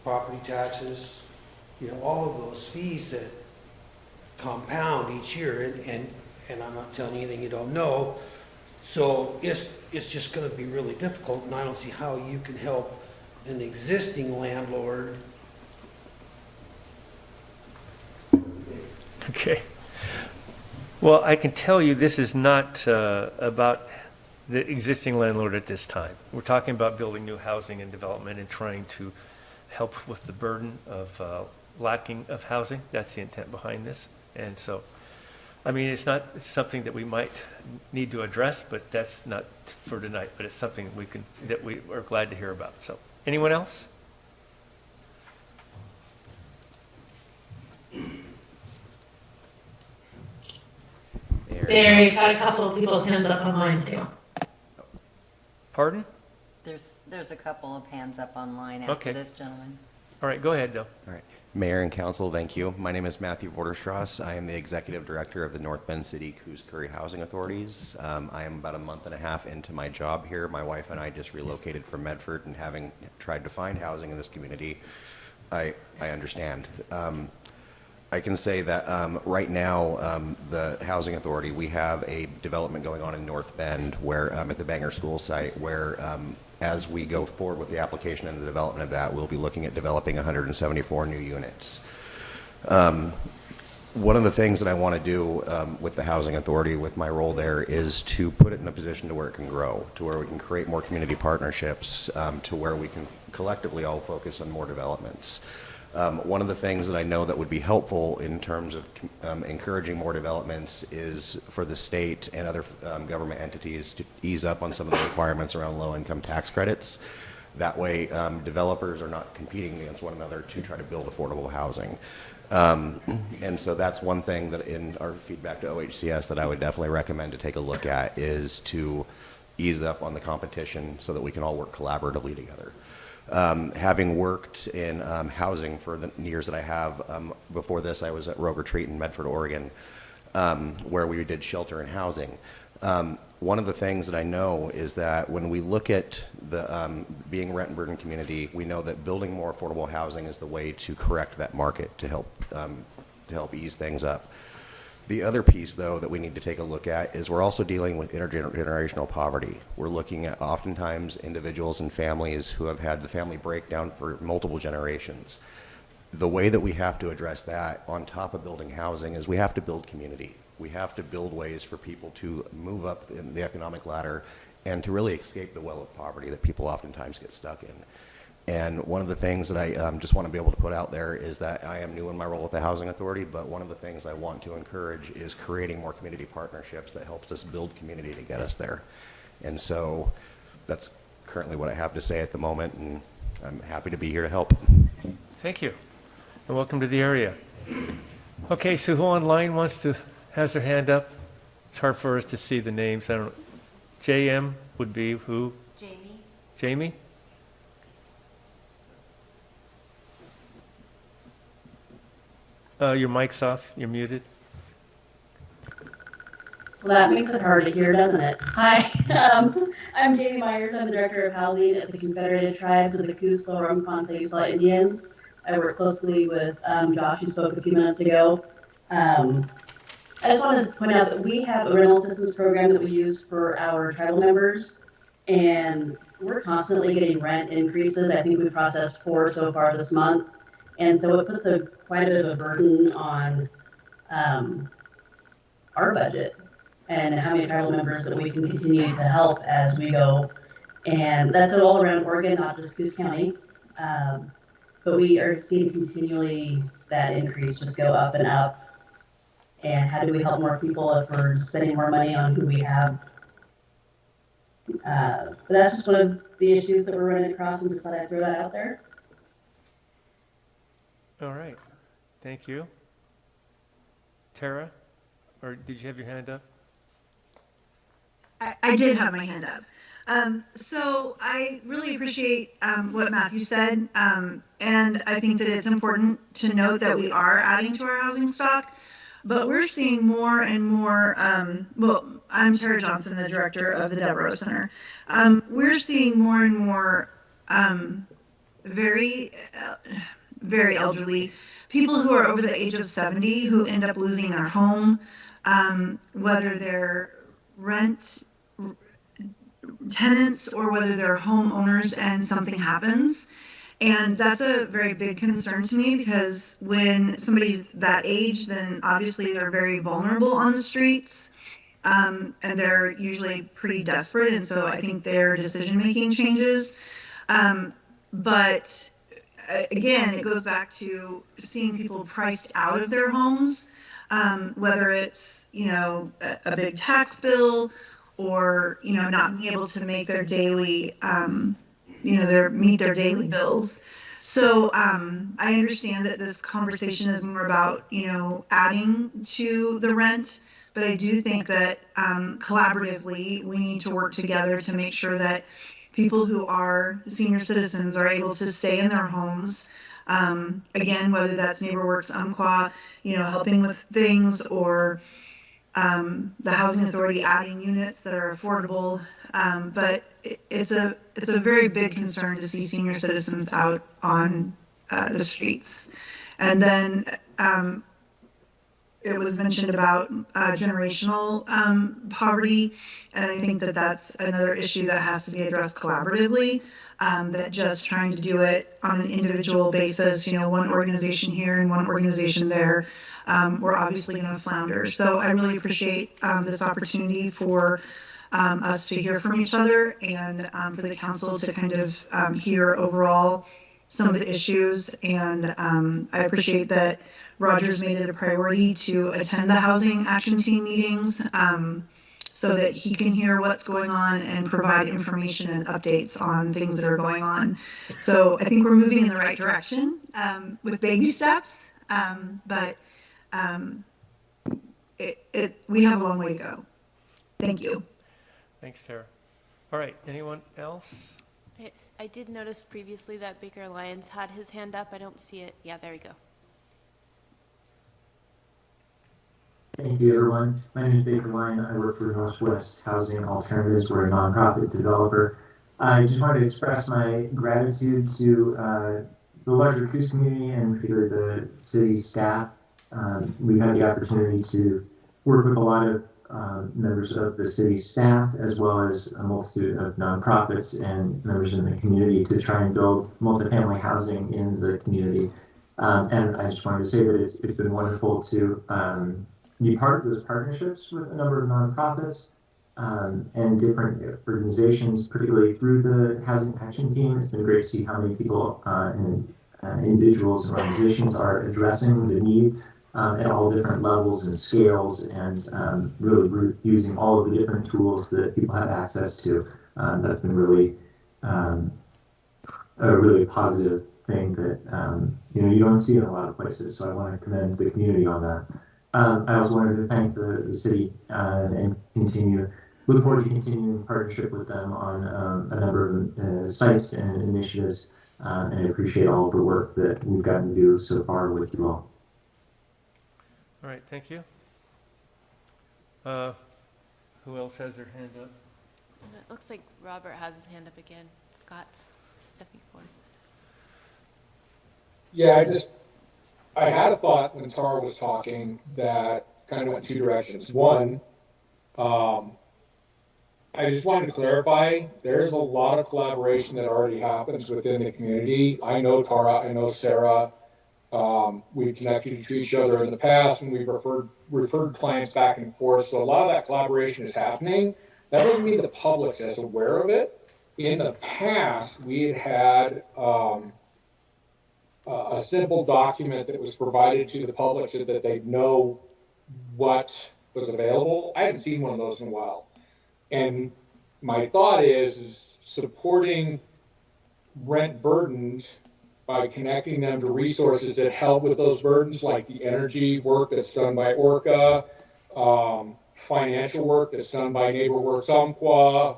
property taxes, all of those fees that compound each year, and I'm not telling you anything you don't know. So it's just going to be really difficult, and I don't see how you can help an existing landlord. Okay. Well, I can tell you this is not about the existing landlord at this time. We're talking about building new housing and development and trying to help with the burden of lacking of housing. That's the intent behind this. And so, I mean, it's something that we might need to address, but that's not for tonight. But it's something that we are glad to hear about. So, anyone else? There, you've got a couple of people's hands up on mine too. Pardon? There's a couple of hands up online Okay. after this gentleman. All right, go ahead, Bill. All right. Mayor and Council, thank you. My name is Matthew Borderstrass. I am the Executive Director of the North Bend City Coos Curry Housing Authorities. I am about a month and a half into my job here. My wife and I just relocated from Medford, and having tried to find housing in this community, I understand. I can say that right now, the Housing Authority, we have a development going on in North Bend where, at the Banger School site, where as we go forward with the application and the development of that, we'll be looking at developing 174 new units. One of the things that I want to do with the Housing Authority, with my role there, is to put it in a position to where it can grow, to where we can create more community partnerships, to where we can collectively all focus on more developments. One of the things that I know that would be helpful in terms of encouraging more developments is for the state and other government entities to ease up on some of the requirements around low-income tax credits. That way, developers are not competing against one another to try to build affordable housing. And so that's one thing that in our feedback to OHCS that I would definitely recommend to take a look at, is to ease up on the competition so that we can all work collaboratively together. Having worked in housing for the years that I have, before this I was at Rogue Retreat in Medford, Oregon, where we did shelter and housing. One of the things that I know is that when we look at the being a rent burden community, we know that building more affordable housing is the way to correct that market to help ease things up. The other piece, though, that we need to take a look at is we're also dealing with intergenerational poverty. We're looking at oftentimes individuals and families who have had the family breakdown for multiple generations. The way that we have to address that on top of building housing is we have to build community. We have to build ways for people to move up in the economic ladder and to really escape the well of poverty that people oftentimes get stuck in. And one of the things that I just want to be able to put out there is that I am new in my role with the Housing Authority, but one of the things I want to encourage is creating more community partnerships that helps us build community to get us there. And so that's currently what I have to say at the moment, and I'm happy to be here to help. Thank you, and welcome to the area. Okay, so who online has their hand up? It's hard for us to see the names. I don't know. JM would be who? Jamie? Jamie? Your mic's off. You're muted. Well, that makes it hard to hear, doesn't it? Hi, I'm Jamie Myers. I'm the Director of Housing at the Confederated Tribes of the Coos, Lower Umquan Indians. I work closely with Josh, who spoke a few minutes ago. I just wanted to point out that we have a rental assistance program that we use for our tribal members, and we're constantly getting rent increases. I think we processed 4 so far this month, and so it puts quite a bit of a burden on our budget and how many tribal members that we can continue to help as we go. And that's all around Oregon, not just Coos County. But we are seeing continually that increase just go up and up. And how do we help more people if we're spending more money on who we have? But that's just one of the issues that we're running across, and just thought I'd throw that out there. All right. Thank you. Tara, or did you have your hand up? I did have my hand up. So I really appreciate what Matthew said, and I think that it's important to note that we are adding to our housing stock, but we're seeing more and more, well, I'm Tara Johnson, the director of the Devereaux Center. We're seeing more and more very elderly people who are over the age of 70 who end up losing their home, whether they're rent tenants or whether they're homeowners and something happens. And that's a very big concern to me, because when somebody's that age, then obviously they're very vulnerable on the streets, and they're usually pretty desperate, and so I think their decision-making changes. But again, it goes back to seeing people priced out of their homes, whether it's, you know, a big tax bill, or, you know, not being able to make their daily, you know, meet their daily bills. So I understand that this conversation is more about, you know, adding to the rent, but I do think that collaboratively we need to work together to make sure that people who are senior citizens are able to stay in their homes. Again, whether that's NeighborWorks, Umpqua, you know, helping with things, or the Housing Authority adding units that are affordable, but it's a very big concern to see senior citizens out on the streets. And then it was mentioned about generational poverty, and I think that that's another issue that has to be addressed collaboratively. That just trying to do it on an individual basis, you know, one organization here and one organization there, we're obviously going to flounder. So I really appreciate this opportunity for us to hear from each other, and for the council to kind of hear overall some of the issues. And I appreciate that Roger's made it a priority to attend the Housing Action Team meetings, so that he can hear what's going on and provide information and updates on things that are going on. So I think we're moving in the right direction with baby steps, but we have a long way to go. Thank you. Thanks, Tara. All right, anyone else? I did notice previously that Baker Lyons had his hand up. I don't see it. Yeah, there we go. Thank you, everyone. My name is Baker Lyon. I work for Northwest Housing Alternatives. We're a nonprofit developer. I just wanted to express my gratitude to the larger Coos community, and in particular the city staff. We've had the opportunity to work with a lot of members of the city staff, as well as a multitude of nonprofits and members in the community, to try and build multifamily housing in the community. And I just wanted to say that it's been wonderful to be part of those partnerships with a number of nonprofits and different organizations, particularly through the Housing Action Team. It's been great to see how many people and individuals and organizations are addressing the need at all different levels and scales, and really using all of the different tools that people have access to. That's been really a really positive thing that, you don't see in a lot of places. So I want to commend the community on that. I also wanted to thank the city and look forward to continuing partnership with them on a number of sites and initiatives. And I appreciate all of the work that we've gotten to do so far with you all. All right, thank you. Who else has their hand up? It looks like Robert has his hand up again. Scott's stepping forward. Yeah, I had a thought when Tara was talking that kind of went two directions. One, I just wanted to clarify, there's a lot of collaboration that already happens within the community. I know Tara, I know Sarah. We've connected to each other in the past, and we've referred clients back and forth. So a lot of that collaboration is happening. That doesn't mean the public is aware of it. In the past, we had a simple document that was provided to the public so that they know what was available. I haven't seen one of those in a while. And my thought is supporting rent burdened by connecting them to resources that help with those burdens, like the energy work that's done by Orca, financial work that's done by NeighborWorks Umpqua,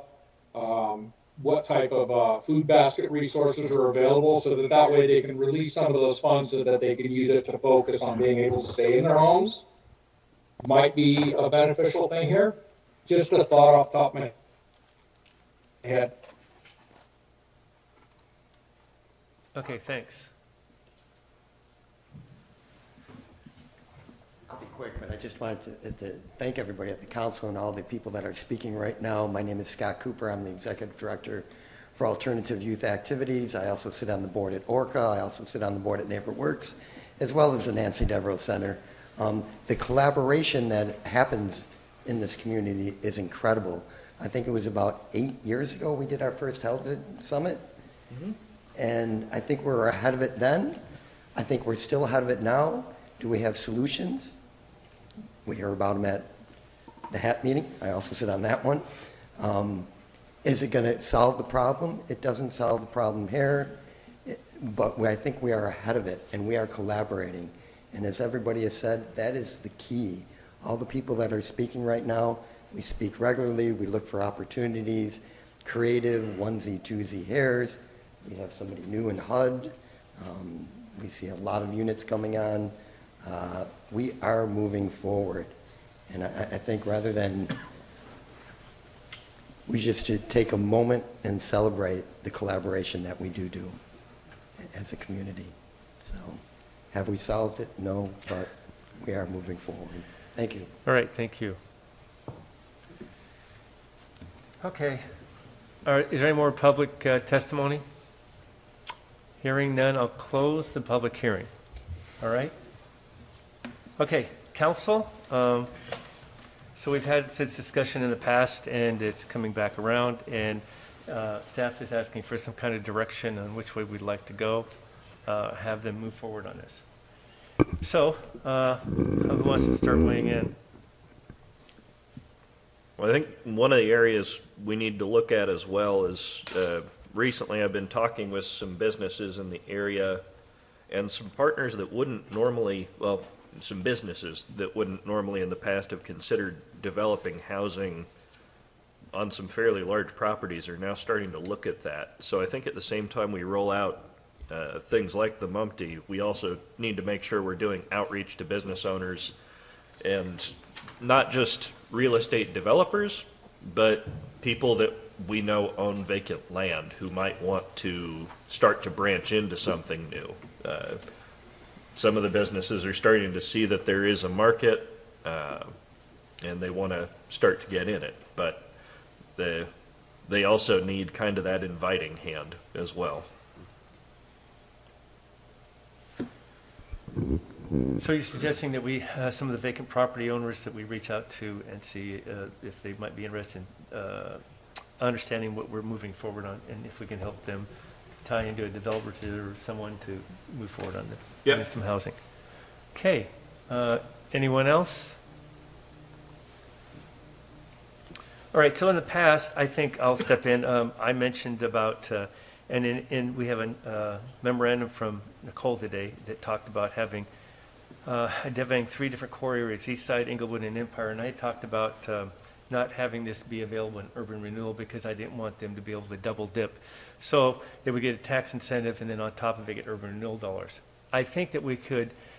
what type of food basket resources are available, so that way they can release some of those funds so that they can use it to focus on being able to stay in their homes. Might be a beneficial thing here. Just a thought off the top of my head. Okay, thanks. I'll be quick, but I just wanted to thank everybody at the council and all the people that are speaking right now. My name is Scott Cooper. I'm the Executive Director for Alternative Youth Activities. I also sit on the board at Orca. I also sit on the board at NeighborWorks, as well as the Nancy Devereaux Center. The collaboration that happens in this community is incredible. I think it was about 8 years ago we did our first housing summit. Mm-hmm. And I think we were ahead of it then. I think we're still ahead of it now. Do we have solutions? We hear about them at the HAT meeting. I also sit on that one. Is it going to solve the problem? It doesn't solve the problem here, but I think we are ahead of it, and we are collaborating. And as everybody has said, that is the key. All the people that are speaking right now, we speak regularly. We look for opportunities, creative, onesie, twosie hairs. We have somebody new in HUD. We see a lot of units coming on. We are moving forward. And I think rather than, we just should take a moment and celebrate the collaboration that we do as a community. So have we solved it? No, but we are moving forward. Thank you. All right, thank you. Okay. All right, is there any more public testimony? Hearing none, I'll close the public hearing. All right? Okay, council. So we've had this discussion in the past, and it's coming back around, and staff is asking for some kind of direction on which way we'd like to go, have them move forward on this. So, who wants to start weighing in? Well, I think one of the areas we need to look at as well is recently I've been talking with some businesses in the area and some partners that wouldn't normally, well, some businesses that wouldn't normally in the past have considered developing housing on some fairly large properties are now starting to look at that. So I think at the same time we roll out things like the Mumpty, we also need to make sure we're doing outreach to business owners and not just real estate developers, but people that we know own vacant land who might want to start to branch into something new. Some of the businesses are starting to see that there is a market and they want to start to get in it, but they also need kind of that inviting hand as well. So you're suggesting that we, some of the vacant property owners, that we reach out to and see if they might be interested in understanding what we're moving forward on, and if we can help them tie into a developer or someone to move forward on this, yep, some housing. Okay, anyone else? All right, so in the past, I think I'll step in. I mentioned about And we have a memorandum from Nicole today that talked about identifying 3 different core areas, East Side, Inglewood, and Empire. And I talked about not having this be available in urban renewal because I didn't want them to be able to double dip. So they would get a tax incentive and then on top of it get urban renewal dollars. I think that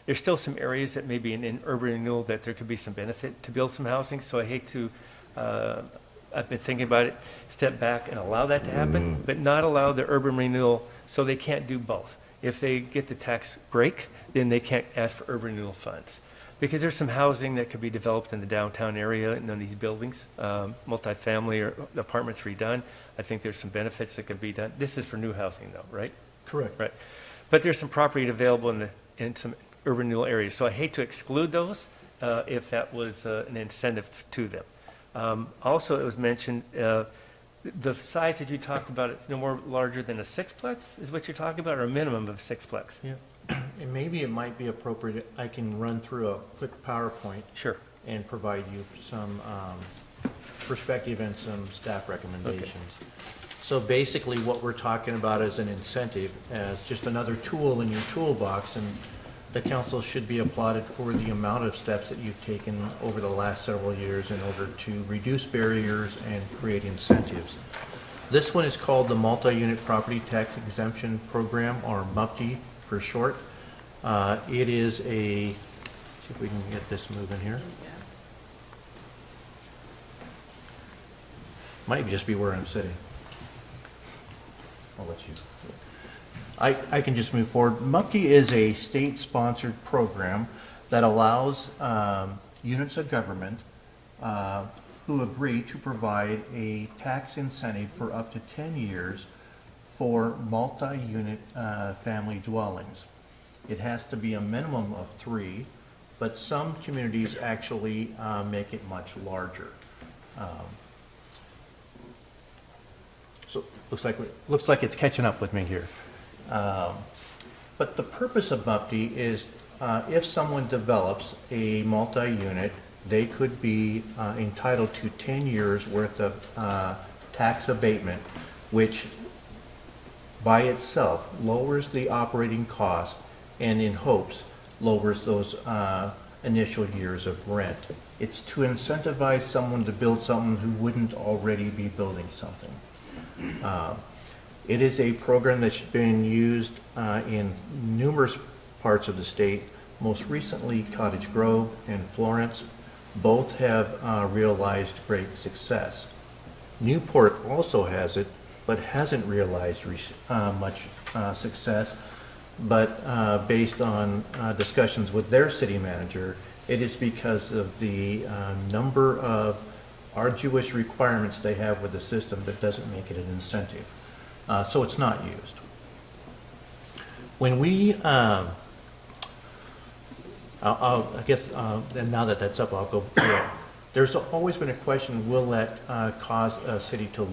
there's still some areas that maybe in urban renewal that there could be some benefit to build some housing. So I hate to, I've been thinking about it, step back and allow that to happen, but not allow the urban renewal so they can't do both. If they get the tax break, then they can't ask for urban renewal funds. Because there's some housing that could be developed in the downtown area and in these buildings, multifamily or apartments redone. I think there's some benefits that can be done. This is for new housing though, right? Correct. Right. But there's some property available in some urban renewal areas. So I hate to exclude those if that was an incentive to them. Also, it was mentioned, the size that you talked about, it's no more larger than a 6-plex is what you're talking about, or a minimum of 6-plex? Yeah. And maybe it might be appropriate, I can run through a quick PowerPoint. Sure. And provide you some perspective and some staff recommendations. Okay. So basically what we're talking about is an incentive, as just another tool in your toolbox, and the council should be applauded for the amount of steps that you've taken over the last several years in order to reduce barriers and create incentives. This one is called the Multi-Unit Property Tax Exemption Program, or MUPTE for short. It is let's see if we can get this moving here. Might just be where I'm sitting. I'll let you. I can just move forward. MUPTE is a state-sponsored program that allows units of government who agree to provide a tax incentive for up to 10 years for multi-unit family dwellings. It has to be a minimum of 3, but some communities actually make it much larger. So looks like it's catching up with me here. But the purpose of MUPTE is if someone develops a multi-unit, they could be entitled to 10 years worth of tax abatement, which by itself lowers the operating cost and in hopes lowers those initial years of rent. It's to incentivize someone to build something who wouldn't already be building something. It is a program that's been used in numerous parts of the state, most recently Cottage Grove and Florence. Both have realized great success. Newport also has it, but hasn't realized much success. But based on discussions with their city manager, it is because of the number of arduous requirements they have with the system that doesn't make it an incentive. So it's not used. When we, I guess, and now that that's up, I'll go through it. There's always been a question, will that cause a city to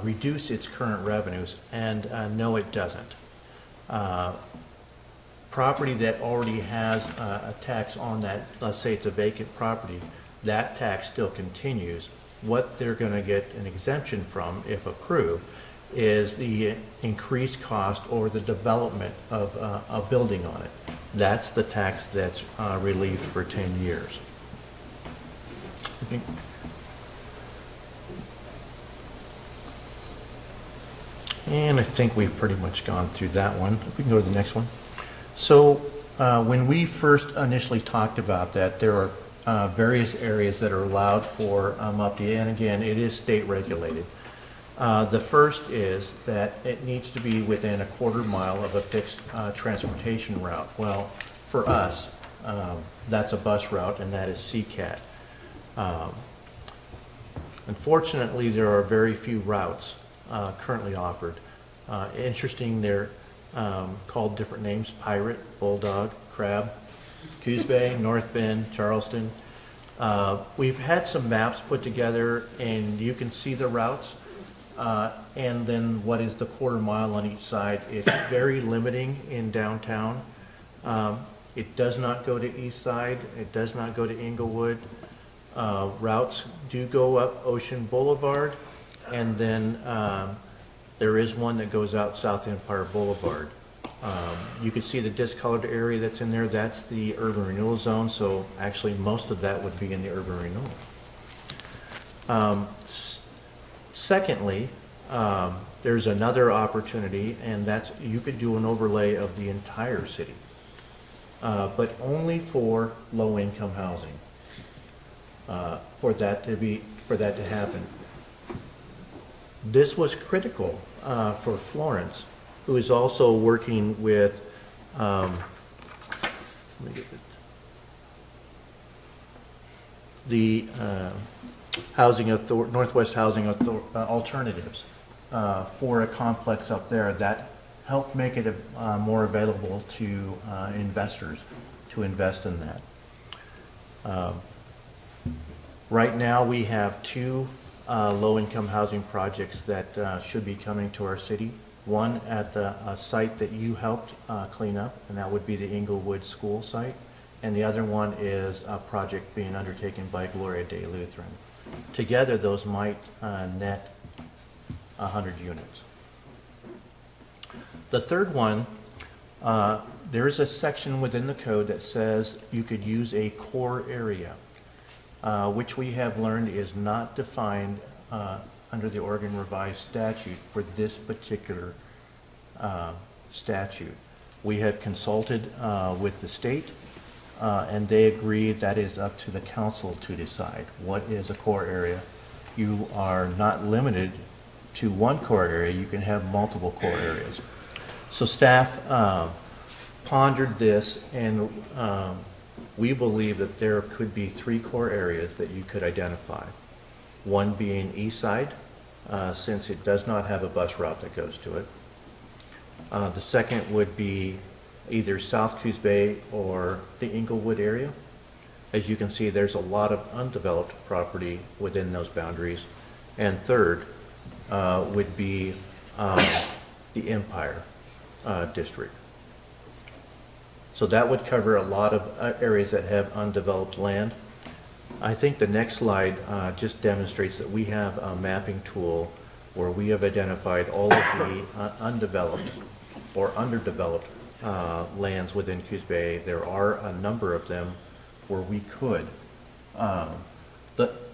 reduce its current revenues? And no, it doesn't. Property that already has a tax on that, let's say it's a vacant property, that tax still continues. What they're going to get an exemption from, if approved, is the increased cost or the development of a building on it. That's the tax that's relieved for 10 years. Okay. And I think we've pretty much gone through that one. If we can go to the next one. So when we first initially talked about that, there are various areas that are allowed for MUPTE, and again, it is state regulated. The first is that it needs to be within a quarter mile of a fixed transportation route. Well, for us, that's a bus route, and that is CCAT. Unfortunately, there are very few routes currently offered. Interesting, they're called different names: Pirate, Bulldog, Crab, Coos Bay, North Bend, Charleston. We've had some maps put together, and you can see the routes, and then what is the quarter mile on each side. It's very limiting in downtown. It does not go to East Side. It does not go to Inglewood. Routes do go up Ocean Boulevard, and then There is one that goes out South Empire Boulevard. You can see the discolored area that's in there. That's the urban renewal zone, so actually most of that would be in the urban renewal. Secondly, there's another opportunity, and that's you could do an overlay of the entire city, but only for low-income housing. For that to happen. This was critical for Florence, who is also working with let me get the Housing Authority, Northwest Housing Alternatives, for a complex up there that helped make it more available to investors to invest in that. Right now, we have two low-income housing projects that should be coming to our city. One at the site that you helped clean up, and that would be the Inglewood School site. And the other one is a project being undertaken by Gloria Day Lutheran. Together, those might net 100 units. The third one, there's a section within the code that says you could use a core area, which we have learned is not defined under the Oregon Revised Statute for this particular statute. We have consulted with the state, and they agree that is up to the council to decide what is a core area. You are not limited to one core area. You can have multiple core areas. So staff pondered this, and we believe that there could be three core areas that you could identify. One being East Side, since it does not have a bus route that goes to it. The second would be either South Coos Bay or the Inglewood area. As you can see, there's a lot of undeveloped property within those boundaries. And third would be the Empire District. So that would cover a lot of areas that have undeveloped land. I think the next slide just demonstrates that we have a mapping tool where we have identified all of the undeveloped or underdeveloped lands within Coos Bay. There are a number of them where we could,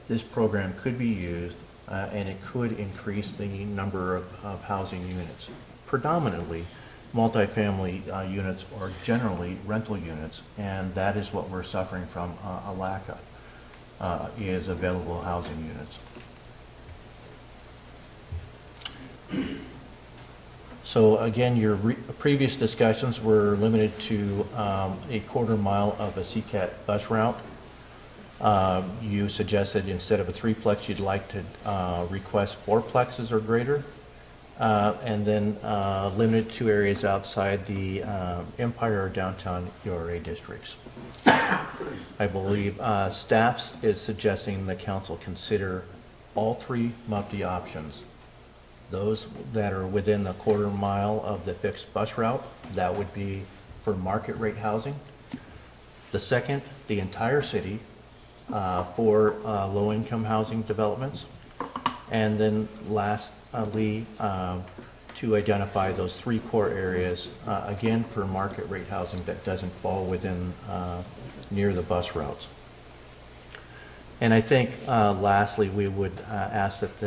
this program could be used and it could increase the number of housing units. Predominantly, multifamily units are generally rental units, and that is what we're suffering from a lack of, is available housing units. So again, your previous discussions were limited to a quarter mile of a CCAT bus route. You suggested instead of a three-plex, you'd like to request four-plexes or greater, and then limited to areas outside the Empire or downtown URA districts. I believe staff is suggesting the council consider all three MUPD options. Those that are within the quarter mile of the fixed bus route, that would be for market rate housing. The second, the entire city for low-income housing developments. And then lastly, to identify those three core areas, again, for market rate housing that doesn't fall within near the bus routes. And I think lastly, we would ask that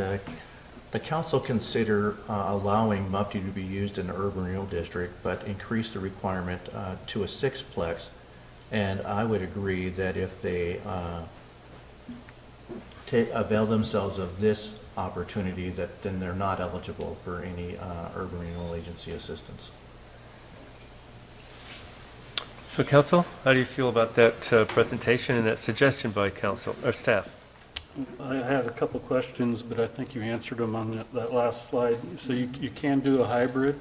the council consider allowing MUPD to be used in the urban renewal district, but increase the requirement to a sixplex. And I would agree that if they avail themselves of this opportunity, that then they're not eligible for any urban renewal agency assistance. So council, how do you feel about that presentation and that suggestion by council or staff? I had a couple questions, but I think you answered them on that last slide. So you can do a hybrid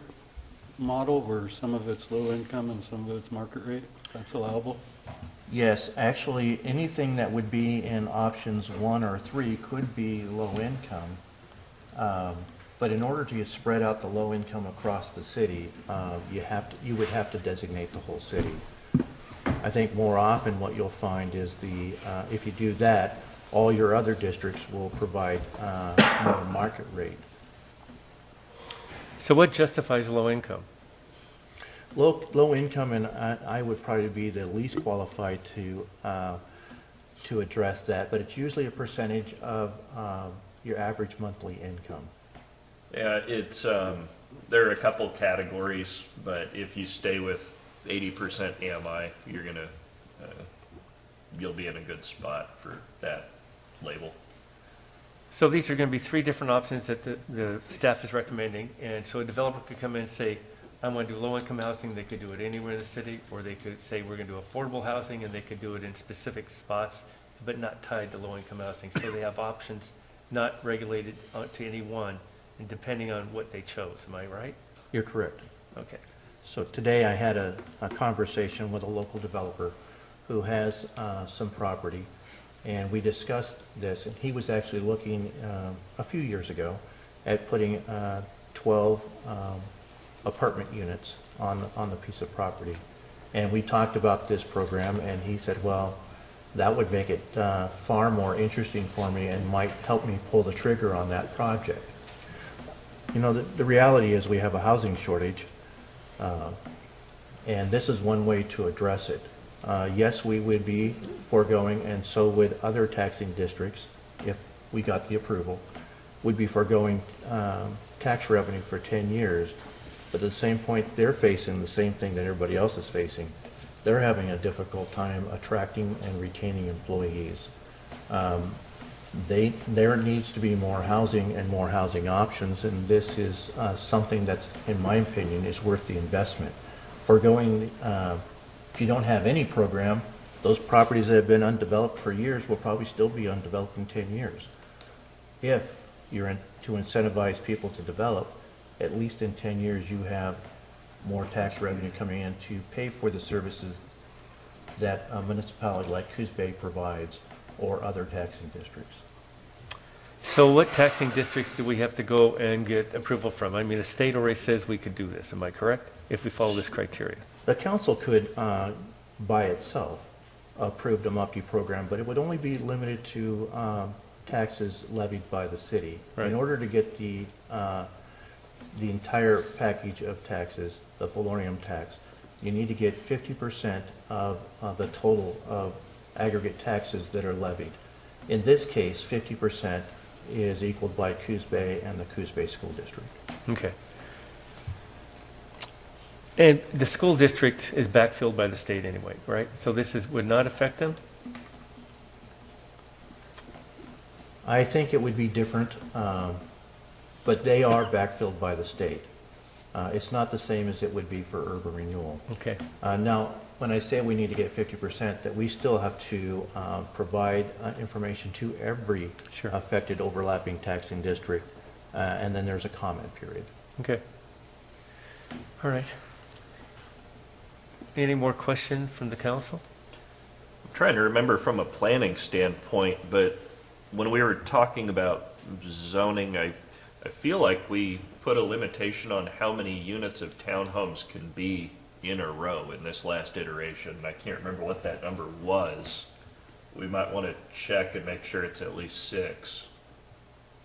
model where some of it's low income and some of it's market rate? That's allowable? Yes, actually, anything that would be in options 1 or 3 could be low income. But in order to spread out the low income across the city, you would have to designate the whole city. I think more often what you'll find is if you do that, all your other districts will provide more market rate So what justifies low income? Low income, and I would probably be the least qualified to address that, but it's usually a percentage of your average monthly income. Yeah, it's, there are a couple categories, but if you stay with 80% AMI, you're gonna, you'll be in a good spot for that label. So these are going to be three different options that the staff is recommending, and so a developer could come in and say, I want to do low-income housing. They could do it anywhere in the city, or they could say we're going to do affordable housing, and they could do it in specific spots, but not tied to low-income housing. So they have options not regulated to any one, and depending on what they chose. Am I right? You're correct. Okay. So today I had a conversation with a local developer who has some property, and we discussed this, and he was actually looking a few years ago at putting 12 apartment units on the piece of property. And we talked about this program, and he said, well, that would make it far more interesting for me and might help me pull the trigger on that project. You know, the reality is we have a housing shortage, and this is one way to address it. Yes, we would be foregoing, and so would other taxing districts, if we got the approval, would be foregoing tax revenue for 10 years. But at the same point, they're facing the same thing that everybody else is facing. They're having a difficult time attracting and retaining employees. There needs to be more housing and more housing options, and this is something that's, in my opinion, is worth the investment. Foregoing, if you don't have any program, those properties that have been undeveloped for years will probably still be undeveloped in 10 years. If you're to incentivize people to develop, at least in 10 years you have more tax revenue coming in to pay for the services that a municipality like Coos Bay provides, or other taxing districts. So what taxing districts do we have to go and get approval from? I mean, the state already says we could do this, am I correct? If we follow this criteria. The council could, by itself, approve the MUPTI program, but it would only be limited to taxes levied by the city. Right. In order to get the entire package of taxes, the valorium tax, you need to get 50% of the total of aggregate taxes that are levied. In this case, 50% is equaled by Coos Bay and the Coos Bay School District. Okay. And the school district is backfilled by the state anyway, right? So this would not affect them? I think it would be different, but they are backfilled by the state. It's not the same as it would be for urban renewal. Okay. Now, when I say we need to get 50%, that we still have to provide information to every affected overlapping taxing district, and then there's a comment period. Okay. All right. Any more questions from the council? I'm trying to remember from a planning standpoint, but when we were talking about zoning, I feel like we put a limitation on how many units of townhomes can be in a row in this last iteration. I can't remember what that number was. We might want to check and make sure it's at least 6.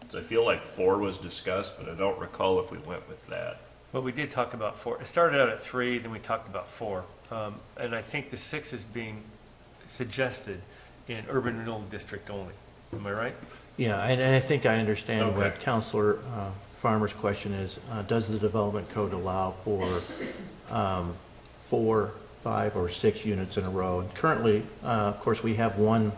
So I feel like 4 was discussed, but I don't recall if we went with that. Well, we did talk about 4. It started out at 3, then we talked about 4. And I think the 6 is being suggested in urban renewal district only. Am I right? Yeah, and I think I understand what Councilor Farmer's question is. Does the development code allow for 4, 5, or 6 units in a row? And currently, of course, we have one,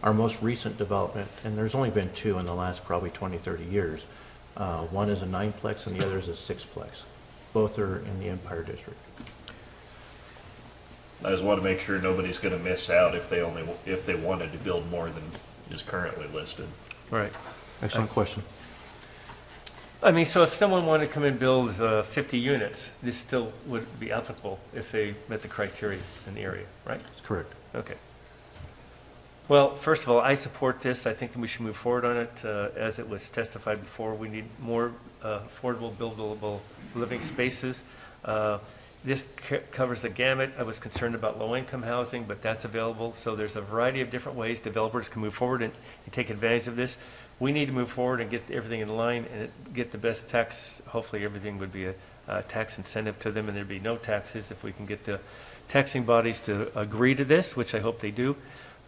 our most recent development, and there's only been 2 in the last probably 20, 30 years. One is a 9-plex and the other is a 6-plex. Both are in the Empire District. I just want to make sure nobody's going to miss out if they wanted to build more than is currently listed. Right. Excellent question. I mean, so if someone wanted to come and build 50 units, this still would be applicable if they met the criteria in the area, right? That's correct. Okay. Well, first of all, I support this. I think that we should move forward on it. As it was testified before, we need more affordable, buildable living spaces. This covers the gamut. I was concerned about low-income housing, but that's available. So there's a variety of different ways developers can move forward and take advantage of this. we need to move forward and get everything in line and get the best tax. Hopefully, everything would be a tax incentive to them, and there'd be no taxes if we can get the taxing bodies to agree to this, which I hope they do,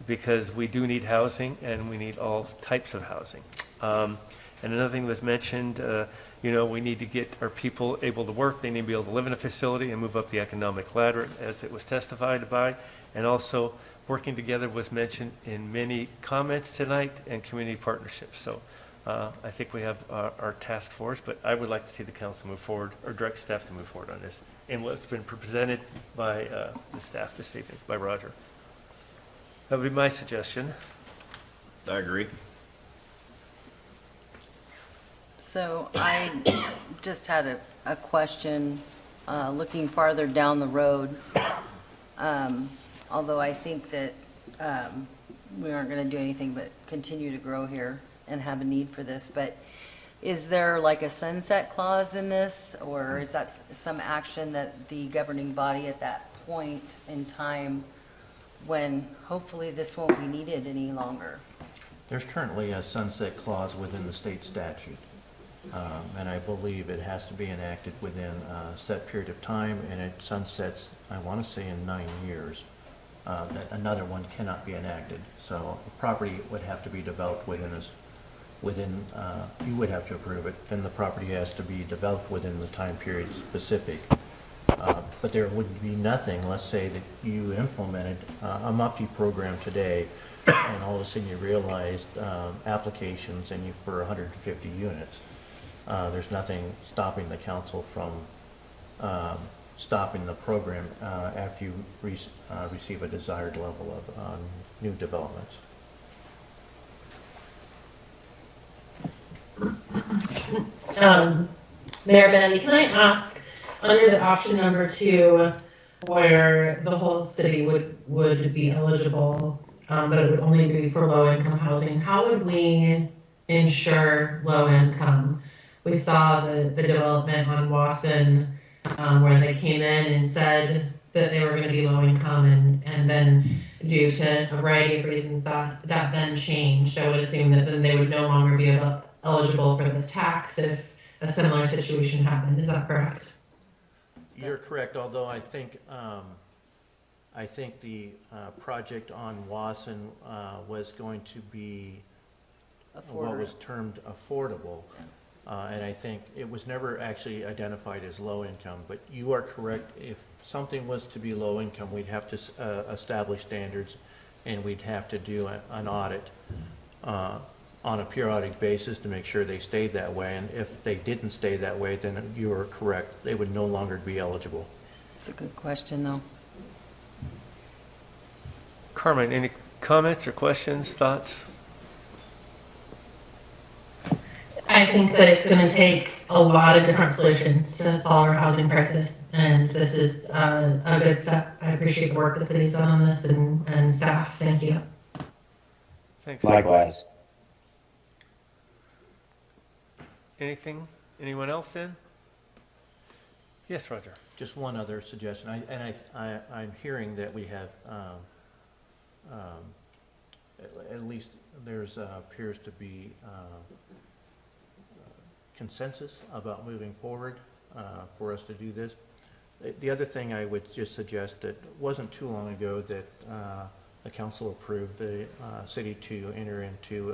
because we do need housing and we need all types of housing. And another thing was mentioned, we need to get our people able to work. They need to be able to live in a facility and move up the economic ladder, as it was testified by. And also, working together was mentioned in many comments tonight, and community partnerships. So I think we have our task force, but I would like to see the council move forward, or direct staff to move forward on this, and what's been presented by the staff this evening, by Roger. That would be my suggestion. I agree. So I just had a question, looking farther down the road. Although I think that we aren't going to do anything but continue to grow here and have a need for this, but is there like a sunset clause in this, or is that some action that the governing body at that point in time, when hopefully this won't be needed any longer? There's currently a sunset clause within the state statute, and I believe it has to be enacted within a set period of time, and it sunsets, I want to say, in 9 years. That another one cannot be enacted. So the property would have to be developed you would have to approve it, then the property has to be developed within the time period specific. But there would be nothing, let's say that you implemented a MUPTI program today, and all of a sudden you realized applications for 150 units. There's nothing stopping the council from stopping the program after you receive a desired level of new developments. Mayor Benny, can I ask, under the option number 2, where the whole city would be eligible, but it would only be for low-income housing, how would we ensure low income? We saw the development on Wasson, where they came in and said that they were going to be low income, and then due to a variety of reasons that then changed. I would assume that then they would no longer be eligible for this tax if a similar situation happened. Is that correct? You're correct, although I think the project on Wasson was going to be what was termed affordable. And I think it was never actually identified as low income, but you are correct. If something was to be low income, we'd have to establish standards, and we'd have to do an audit on a periodic basis to make sure they stayed that way. And if they didn't stay that way, then you are correct. They would no longer be eligible. It's a good question, though. Carmen, any comments or questions, thoughts? I think that it's going to take a lot of different solutions to solve our housing crisis, and this is a good step. I appreciate the work the city's done on this, and staff. Thank you. Thanks. Likewise. Anything? Anyone else then? Yes, Roger. Just one other suggestion. I'm hearing that we have, at least there's appears to be consensus about moving forward for us to do this. The other thing I would just suggest, that wasn't too long ago that the council approved the city to enter into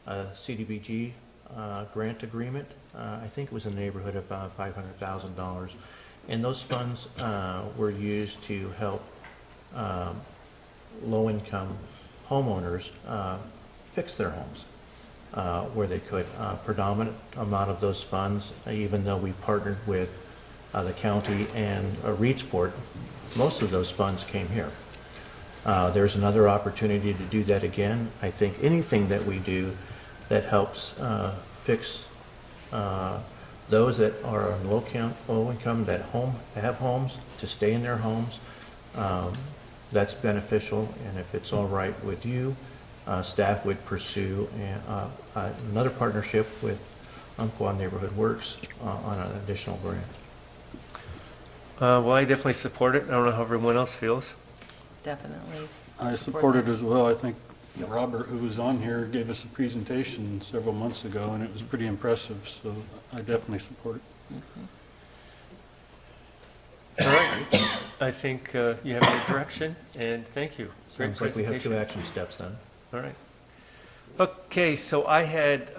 a CDBG grant agreement. I think it was in the neighborhood of $500,000. And those funds were used to help low-income homeowners fix their homes where they could. Predominant amount of those funds, even though we partnered with the county and Reedsport, most of those funds came here. There's another opportunity to do that again. I think anything that we do that helps fix those that are on low income that have homes to stay in their homes, that's beneficial. And if it's all right with you, staff would pursue another partnership with Umpqua Neighborhood Works on an additional grant. Well, I definitely support it. I don't know how everyone else feels. Definitely. I support it as well. I think Robert, who was on here, gave us a presentation several months ago, and it was pretty impressive, so I definitely support it. All right. I think you have a direction, and thank you. Great Sounds like we have two presentation. action steps then. All right. Okay, so I had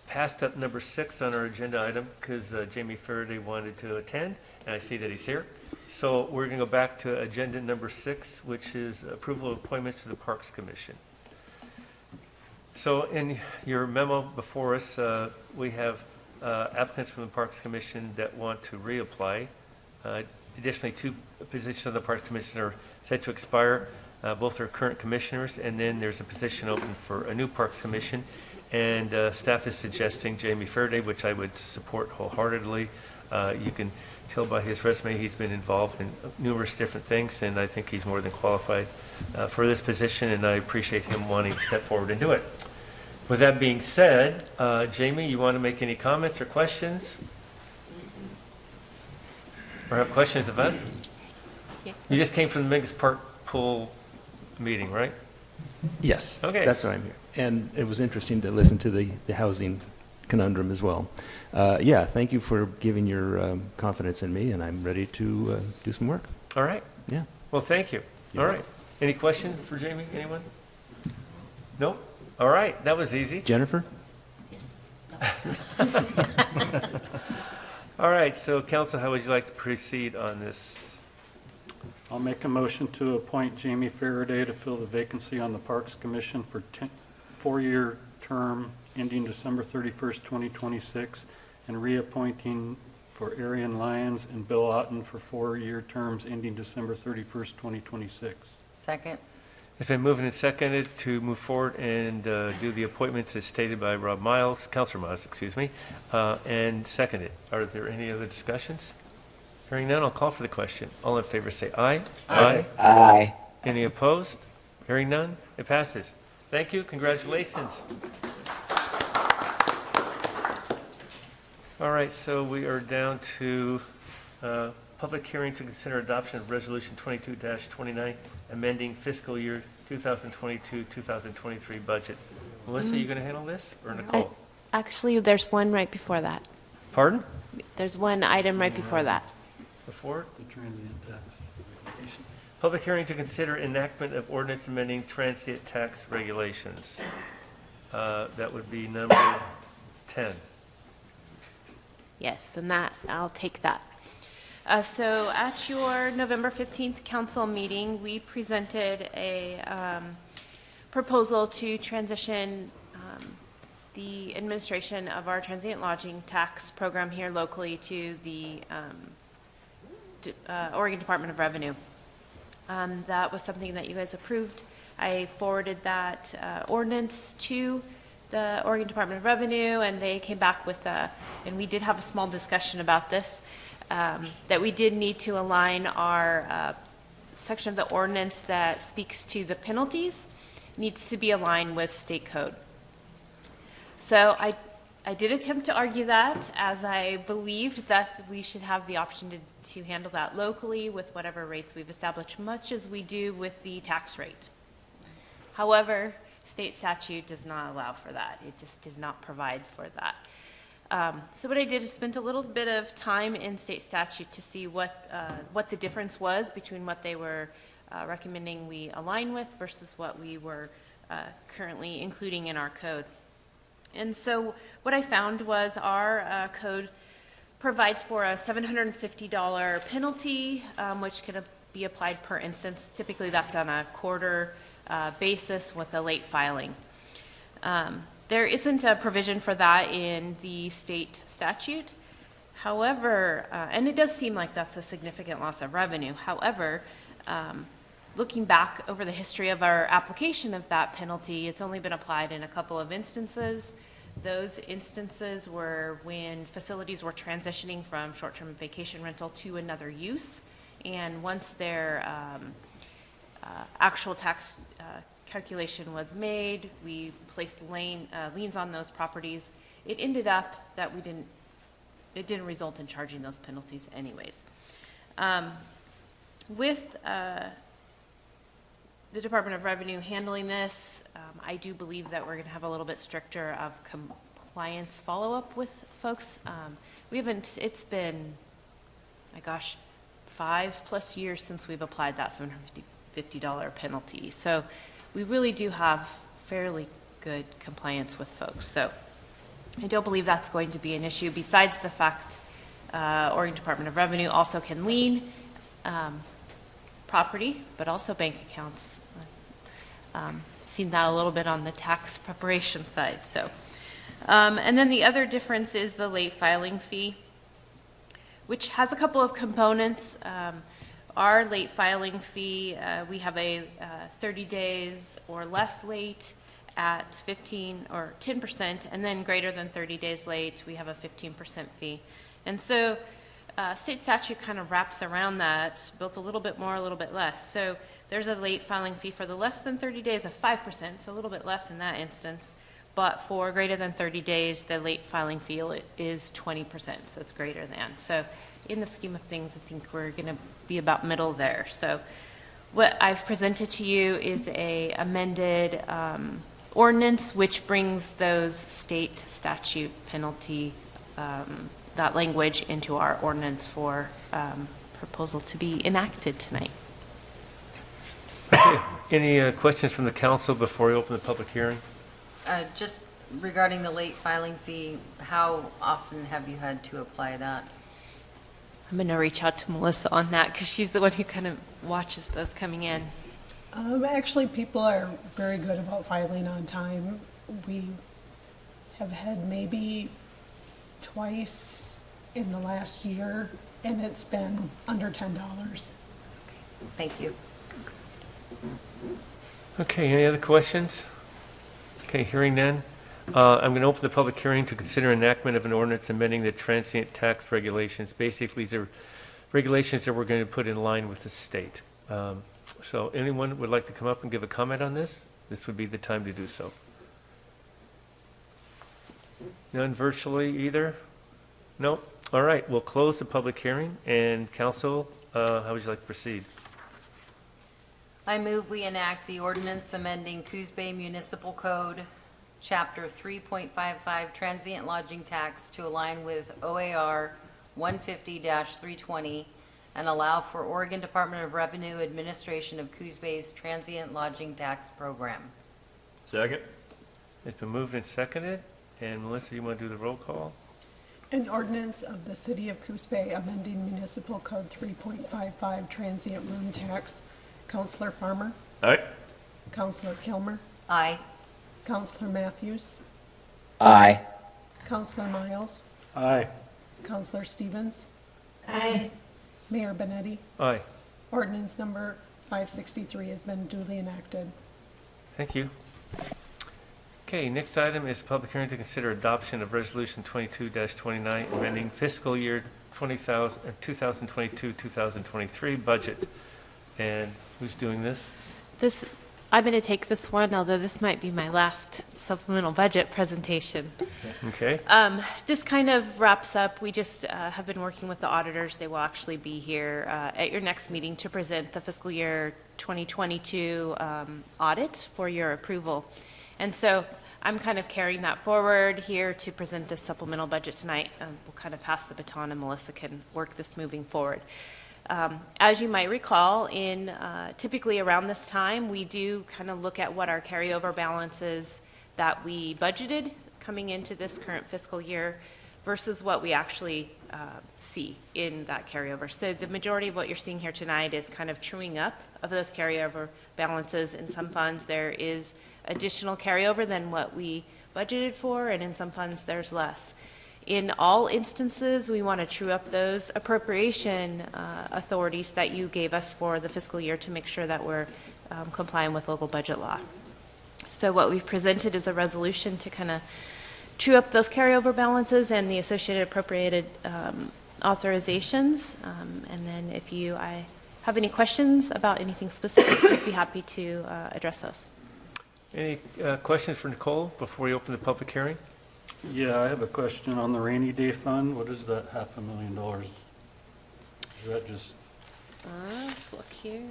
passed up number 6 on our agenda item because Jamie Faraday wanted to attend, and I see that he's here. So we're going to go back to agenda number 6, which is approval of appointments to the Parks Commission. So in your memo before us, we have applicants from the Parks Commission that want to reapply. Additionally, 2 positions on the Parks Commission are set to expire. Both are current commissioners, and then there's a position open for a new Parks Commission. And staff is suggesting Jamie Faraday, which I would support wholeheartedly. You can tell by his resume he's been involved in numerous different things, and I think he's more than qualified for this position, and I appreciate him wanting to step forward and do it. With that being said, Jamie, you want to make any comments or questions? Or have questions of us? Yeah. You just came from the Megas Park Pool meeting, right? Yes. Okay. That's why I'm here. And it was interesting to listen to the housing conundrum as well. Yeah, thank you for giving your confidence in me, and I'm ready to do some work. All right. Yeah. Well, thank you. You're All right. Any questions for Jamie? Anyone? Nope. All right. That was easy. Jennifer? Yes. All right. So, council, how would you like to proceed on this? I'll make a motion to appoint Jamie Faraday to fill the vacancy on the Parks Commission for 4-year term ending December 31st, 2026, and reappointing for Arian Lyons and Bill Otten for 4-year terms ending December 31st, 2026. Second. It's been moved and seconded to move forward and do the appointments as stated by Rob Miles, Councilor Miles, excuse me, and seconded. Are there any other discussions? Hearing none, I'll call for the question. All in favor say aye. Aye. Aye. Any opposed? Hearing none, it passes. Thank you, congratulations. All right, so we are down to public hearing to consider adoption of Resolution 22-29, amending fiscal year 2022-2023 budget. Melissa, you going to handle this, or Nicole? Actually, there's one right before that. Pardon? There's one item right before that. Before? The transient tax. Public hearing to consider enactment of ordinance amending transient tax regulations. That would be number 10. Yes, and that, I'll take that. So at your November 15th council meeting, we presented a proposal to transition the administration of our transient lodging tax program here locally to the Oregon Department of Revenue. That was something that you guys approved. I forwarded that ordinance to the Oregon Department of Revenue, and they came back with and we did have a small discussion about this, that we did need to align our section of the ordinance that speaks to the penalties needs to be aligned with state code. So I did attempt to argue that, as I believed that we should have the option to handle that locally with whatever rates we've established, much as we do with the tax rate. However, state statute does not allow for that. It just did not provide for that. So what I did is spent a little bit of time in state statute to see what the difference was between what they were recommending we align with versus what we were currently including in our code. And so what I found was our code provides for a $750 penalty, which can be applied per instance. Typically that's on a quarter basis with a late filing. There isn't a provision for that in the state statute. However, and it does seem like that's a significant loss of revenue. However, looking back over the history of our application of that penalty, it's only been applied in a couple of instances. Those instances were when facilities were transitioning from short-term vacation rental to another use. And once their actual tax calculation was made, we placed liens on those properties. It ended up that it didn't result in charging those penalties anyways. With the Department of Revenue handling this. I do believe that we're going to have a little bit stricter of compliance follow-up with folks. It's been, my gosh, 5+ years since we've applied that $750 penalty. So we really do have fairly good compliance with folks. So I don't believe that's going to be an issue, besides the fact Oregon Department of Revenue also can lien property, but also bank accounts. Seen that a little bit on the tax preparation side. So, and then the other difference is the late filing fee, which has a couple of components. Our late filing fee, we have a 30 days or less late at 15 or 10%, and then greater than 30 days late, we have a 15% fee. And so state statute kind of wraps around that, both a little bit more, a little bit less. So there's a late filing fee for the less than 30 days of 5%, so a little bit less in that instance. But for greater than 30 days, the late filing fee is 20%, so it's greater than. So in the scheme of things, I think we're going to be about middle there. So what I've presented to you is a amended ordinance, which brings those state statute penalty, that language into our ordinance for proposal to be enacted tonight. Okay. Any questions from the council before we open the public hearing? Just regarding the late filing fee, how often have you had to apply that? I'm going to reach out to Melissa on that because she's the one who kind of watches those coming in. Actually, people are very good about filing on time. We have had maybe twice in the last year, and it's been under $10. Thank you. Okay, any other questions? Okay, hearing none. I'm going to open the public hearing to consider enactment of an ordinance amending the transient tax regulations. Basically, these are regulations that we're going to put in line with the state. So anyone would like to come up and give a comment on this? This would be the time to do so. None virtually either? No? All right, we'll close the public hearing. And council, how would you like to proceed? I move we enact the ordinance amending Coos Bay Municipal Code, Chapter 3.55 Transient Lodging Tax to align with OAR 150-320 and allow for Oregon Department of Revenue administration of Coos Bay's Transient Lodging Tax Program. Second. It's been moved and seconded. And Melissa, you want to do the roll call? An ordinance of the City of Coos Bay amending Municipal Code 3.55 Transient Room Tax. Councilor Farmer? Aye. Councilor Kilmer? Aye. Councilor Matthews? Aye. Councilor Miles? Aye. Councilor Stevens? Aye. Mayor Benetti? Aye. Ordinance number 563 has been duly enacted. Thank you. Okay, next item is public hearing to consider adoption of Resolution 22-29, amending fiscal year 2022-2023 budget. And who's doing this? I'm going to take this one, although this might be my last supplemental budget presentation. Okay. This kind of wraps up. We just have been working with the auditors. They will actually be here at your next meeting to present the fiscal year 2022 audit for your approval. And so I'm kind of carrying that forward here to present this supplemental budget tonight. We'll kind of pass the baton and Melissa can work this moving forward. As you might recall, typically around this time, we do kind of look at what our carryover balances that we budgeted coming into this current fiscal year versus what we actually see in that carryover. So the majority of what you're seeing here tonight is kind of truing up of those carryover balances. In some funds, there is additional carryover than what we budgeted for, and in some funds, there's less. In all instances, we want to true up those appropriation authorities that you gave us for the fiscal year to make sure that we're complying with local budget law. So what we've presented is a resolution to kind of true up those carryover balances and the associated appropriated authorizations. And then if I have any questions about anything specific, I'd be happy to address those. Any questions for Nicole before we open the public hearing? Yeah, I have a question on the rainy day fund. What is that $500,000? Is that just? Let's look here.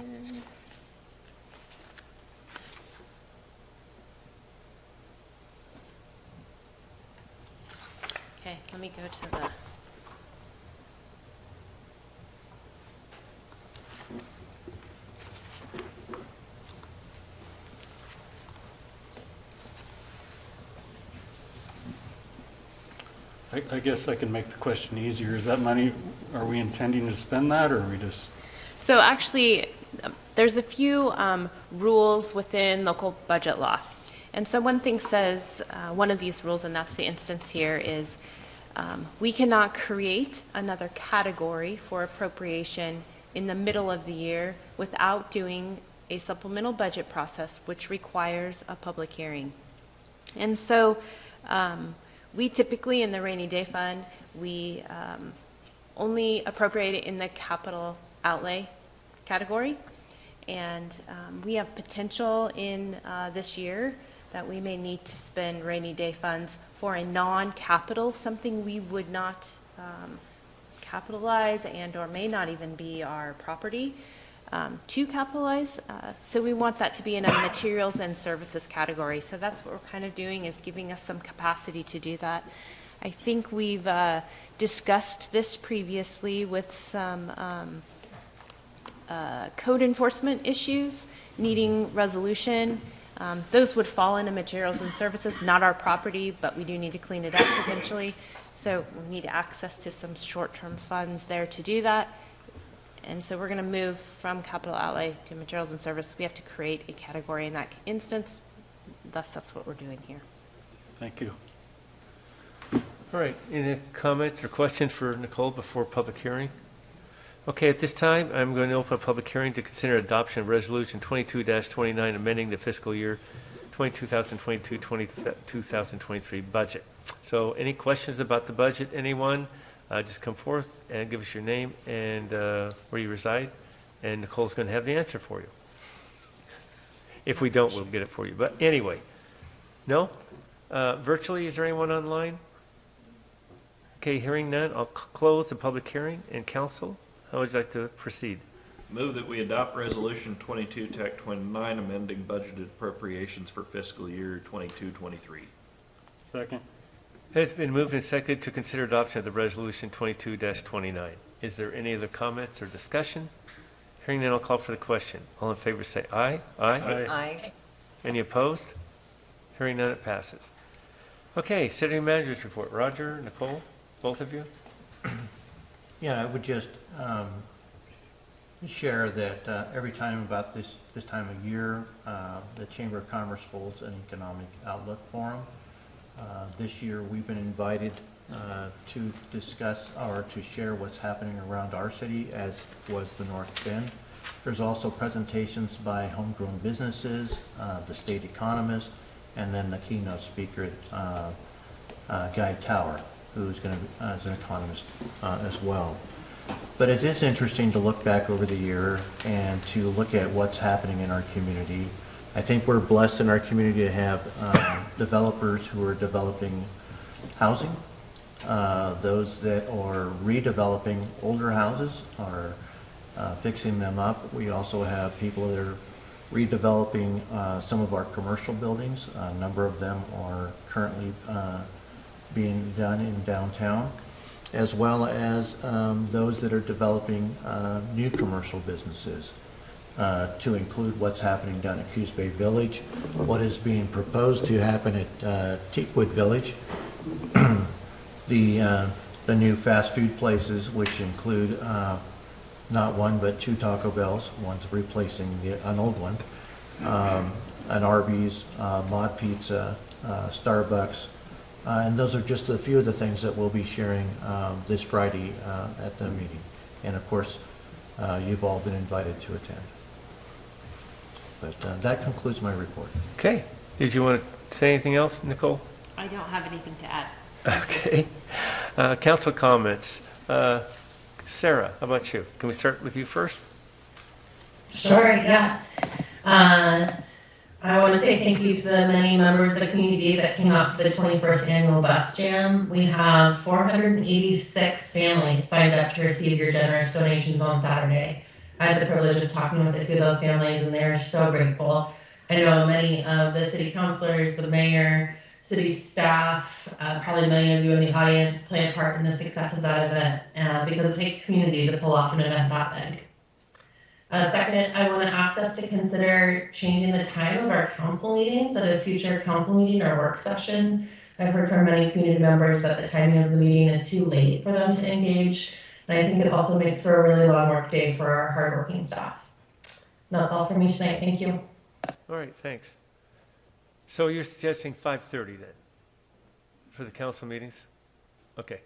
me go to the. I guess I can make the question easier. Is that money, are we intending to spend that, or are we just? So actually, there's a few rules within local budget law. And so one thing says, one of these rules, and that's the instance here, is we cannot create another category for appropriation in the middle of the year without doing a supplemental budget process, which requires a public hearing. And so we typically, in the rainy day fund, we only appropriate it in the capital outlay category. And we have potential in this year that we may need to spend rainy day funds for a non-capital, something we would not capitalize and or may not even be our property to capitalize. So we want that to be in a materials and services category. So that's what we're kind of doing, is giving us some capacity to do that. I think we've discussed this previously with some code enforcement issues needing resolution. Those would fall into materials and services, not our property, but we do need to clean it up potentially. So we need access to some short-term funds there to do that. And so we're going to move from capital outlay to materials and services. We have to create a category in that instance. Thus, that's what we're doing here. Thank you. All right, any comments or questions for Nicole before public hearing? Okay, at this time, I'm going to open a public hearing to consider adoption of Resolution 22-29, amending the fiscal year 2022-2023 budget. So any questions about the budget, anyone? Just come forth and give us your name and where you reside, and Nicole's going to have the answer for you. If we don't, we'll get it for you. But anyway, no? Virtually, is there anyone online? Okay, hearing none, I'll close the public hearing. And council, how would you like to proceed? Move that we adopt Resolution 22-29, amending budgeted appropriations for fiscal year 22-23. Second. It's been moved and seconded to consider adoption of the Resolution 22-29. Is there any other comments or discussion? Hearing none, I'll call for the question. All in favor say aye. Aye. Aye. Any opposed? Hearing none, it passes. Okay, city manager's report. Roger, Nicole, both of you? Yeah, I would just share that every time about this time of year, the Chamber of Commerce holds an economic outlook forum. This year, we've been invited to discuss or to share what's happening around our city, as was the North Bend. There's also presentations by homegrown businesses, the state economist, and then the keynote speaker, Guy Tower, who's going to be as an economist as well. But it is interesting to look back over the year and to look at what's happening in our community. I think we're blessed in our community to have developers who are developing housing. Those that are redeveloping older houses are fixing them up. We also have people that are redeveloping some of our commercial buildings. A number of them are currently being done in downtown, as well as those that are developing new commercial businesses. To include what's happening down at Coos Bay Village, what is being proposed to happen at Teakwood Village, the new fast food places, which include not one but two Taco Bells, one's replacing an old one, an Arby's, Mod Pizza, Starbucks, and those are just a few of the things that we'll be sharing this Friday at the meeting. And of course, you've all been invited to attend. But that concludes my report. Okay. Did you want to say anything else, Nicole? I don't have anything to add. Okay. Council comments. Sarah, how about you? Can we start with you first? Sure, yeah. I want to say thank you to the many members of the community that came out for the 21st annual bus jam. We have 486 families signed up to receive your generous donations on Saturday. I had the privilege of talking with a few of those families, and they're so grateful. I know many of the city councilors, the mayor, city staff, probably many of you in the audience play a part in the success of that event because it takes community to pull off an event that big. Second, I want to ask us to consider changing the time of our council meetings at a future council meeting or work session. I've heard from many community members that the timing of the meeting is too late for them to engage. And I think it also makes for a really long work day for our hardworking staff. And that's all for me tonight. Thank you. All right, thanks. So you're suggesting 5:30 then for the council meetings? Okay.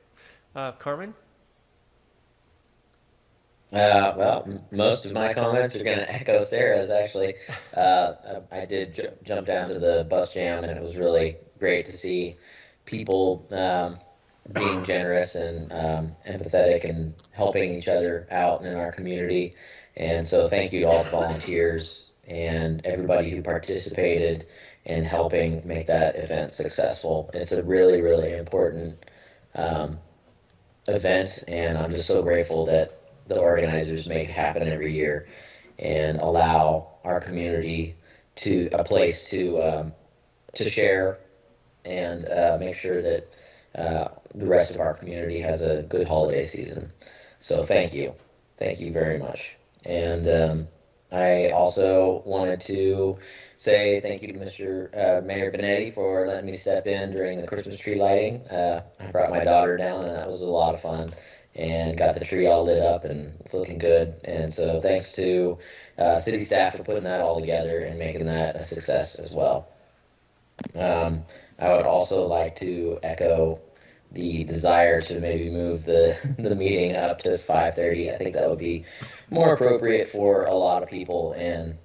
Carmen? Most of my comments are going to echo Sarah's, actually. I did jump down to the bus jam, and it was really great to see people being generous and empathetic and helping each other out in our community. And so thank you to all the volunteers and everybody who participated in helping make that event successful. It's a really, really important event, and I'm just so grateful that the organizers make it happen every year and allow our community to a place to share and make sure that the rest of our community has a good holiday season. So thank you very much. And I also wanted to say thank you to Mr. Mayor Benetti for letting me step in during the Christmas tree lighting. I brought my daughter down, and that was a lot of fun, and got the tree all lit up, and it's looking good. And so thanks to city staff for putting that all together and making that a success as well. I would also like to echo the desire to maybe move the meeting up to 5:30. I think that would be more appropriate for a lot of people. And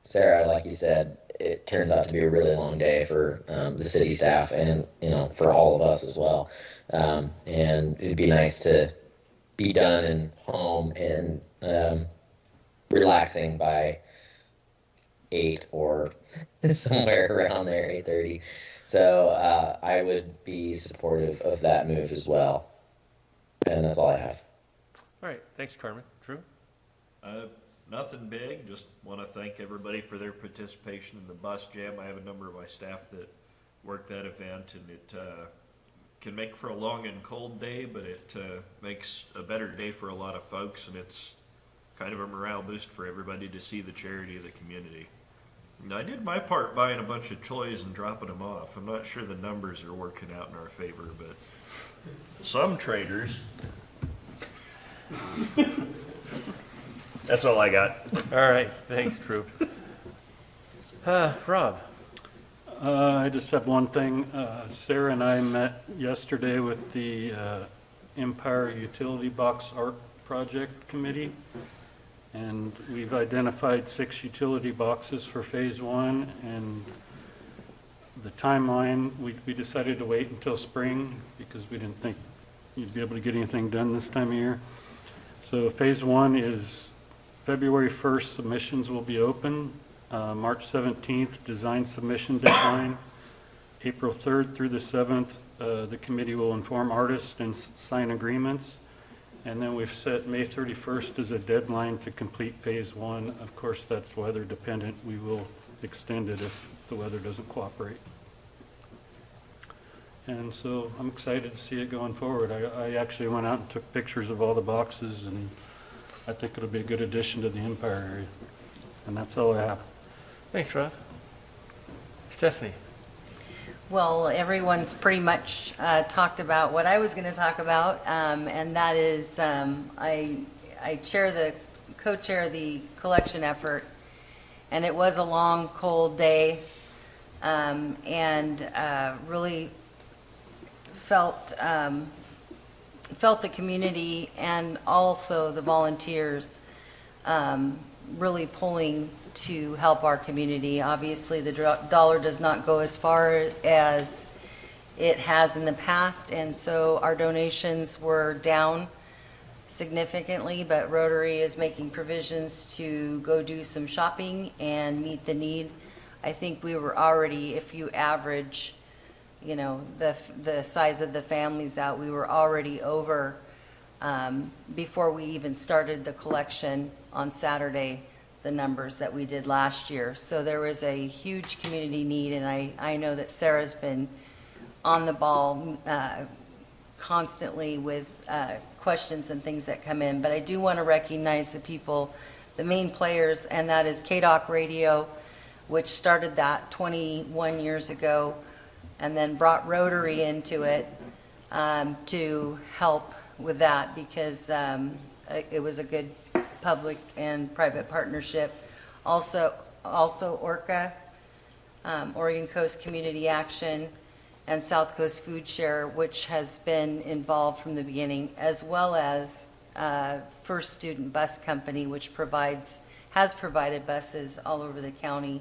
Sarah, like you said, it turns out to be a really long day for the city staff and, for all of us as well. And it'd be nice to be done and home and relaxing by 8 or somewhere around there, 8:30. So I would be supportive of that move as well. And that's all I have. All right, thanks, Carmen. Drew? Nothing big, just want to thank everybody for their participation in the bus jam. I have a number of my staff that work that event, and it can make for a long and cold day, but it makes a better day for a lot of folks, and it's kind of a morale boost for everybody to see the charity of the community. And I did my part buying a bunch of toys and dropping them off. I'm not sure the numbers are working out in our favor, but some traders. That's all I got. All right, thanks, Drew. Rob? I just have one thing. Sarah and I met yesterday with the Empire Utility Box Art Project Committee, and we've identified 6 utility boxes for phase 1, and the timeline, we decided to wait until spring because we didn't think you'd be able to get anything done this time of year. So phase 1 is February 1st, submissions will be open. March 17th, design submission deadline. April 3rd through the 7th, the committee will inform artists and sign agreements. And then we've set May 31st as a deadline to complete phase 1. Of course, that's weather dependent. We will extend it if the weather doesn't cooperate. And so I'm excited to see it going forward. I actually went out and took pictures of all the boxes, and I think it'll be a good addition to the Empire area. And that's all I have. Thanks, Rob. Stephanie? Well, everyone's pretty much talked about what I was going to talk about, and that is I co-chair the collection effort, and it was a long, cold day, and really felt the community and also the volunteers really pulling to help our community. Obviously, the dollar does not go as far as it has in the past, and so our donations were down significantly, but Rotary is making provisions to go do some shopping and meet the need. I think we were already, if you average, the size of the families out, we were already over before we even started the collection on Saturday, the numbers that we did last year. So there was a huge community need, and I know that Sarah's been on the ball constantly with questions and things that come in. But I do want to recognize the people, the main players, and that is KDOC Radio, which started that 21 years ago, and then brought Rotary into it to help with that, because it was a good public and private partnership. Also ORCA, Oregon Coast Community Action, and South Coast Food Share, which has been involved from the beginning, as well as First Student Bus Company, which has provided buses all over the county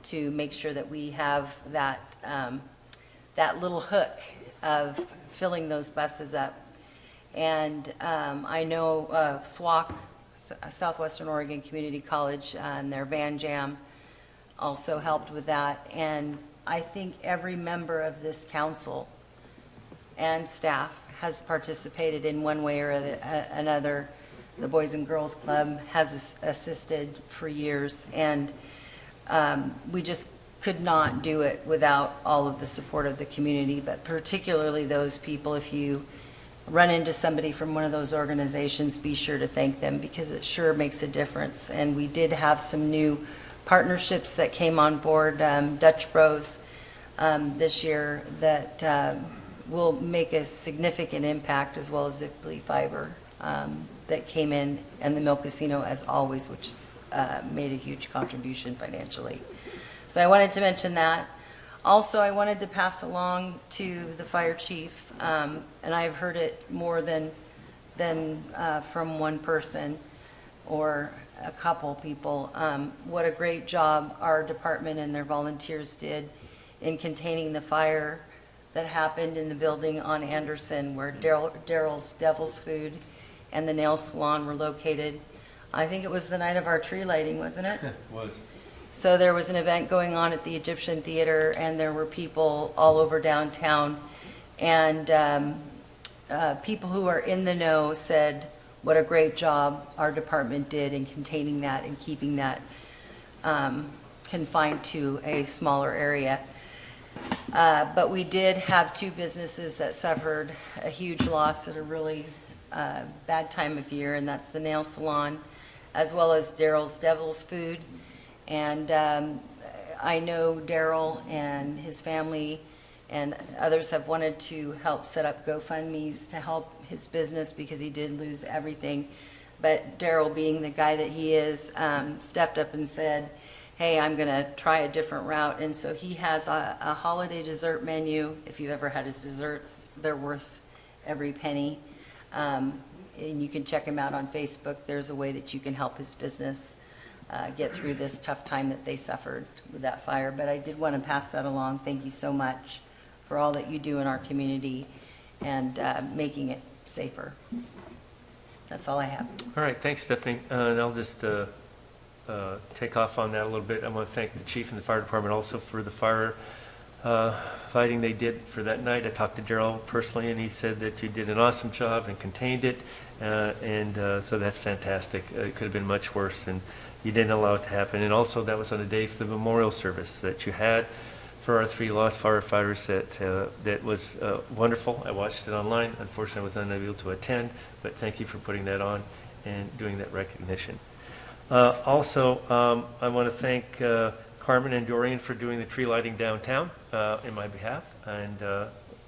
to make sure that we have that little hook of filling those buses up. And I know SWAC, Southwestern Oregon Community College, and their Van Jam also helped with that. And I think every member of this council and staff has participated in one way or another. The Boys and Girls Club has assisted for years, and we just could not do it without all of the support of the community, but particularly those people. If you run into somebody from one of those organizations, be sure to thank them, because it sure makes a difference. And we did have some new partnerships that came on board, Dutch Bros, this year, that will make a significant impact, as well as Ziply Fiber that came in, and the Milk Casino, as always, which has made a huge contribution financially. So I wanted to mention that. Also, I wanted to pass along to the fire chief, and I've heard it more than from one person or a couple people, what a great job our department and their volunteers did in containing the fire that happened in the building on Anderson, where Daryl's Devil's Food and the nail salon were located. I think it was the night of our tree lighting, wasn't it? It was. So there was an event going on at the Egyptian Theater, and there were people all over downtown. And people who are in the know said what a great job our department did in containing that and keeping that confined to a smaller area. But we did have two businesses that suffered a huge loss at a really bad time of year, and that's the nail salon, as well as Daryl's Devil's Food. And I know Daryl and his family and others have wanted to help set up GoFundMes to help his business, because he did lose everything. But Daryl, being the guy that he is, stepped up and said, hey, I'm going to try a different route. And so he has a holiday dessert menu. If you've ever had his desserts, they're worth every penny. And you can check him out on Facebook. There's a way that you can help his business get through this tough time that they suffered with that fire. But I did want to pass that along. Thank you so much for all that you do in our community and making it safer. That's all I have. All right, thanks, Stephanie. And I'll just take off on that a little bit. I want to thank the chief and the fire department also for the fire fighting they did for that night. I talked to Daryl personally, and he said that you did an awesome job and contained it, so that's fantastic. It could have been much worse, and you didn't allow it to happen. And also, that was on the day for the memorial service that you had for our 3 lost firefighters. That was wonderful. I watched it online. Unfortunately, I was unable to attend, but thank you for putting that on and doing that recognition. Also, I want to thank Carmen and Dorian for doing the tree lighting downtown in my behalf and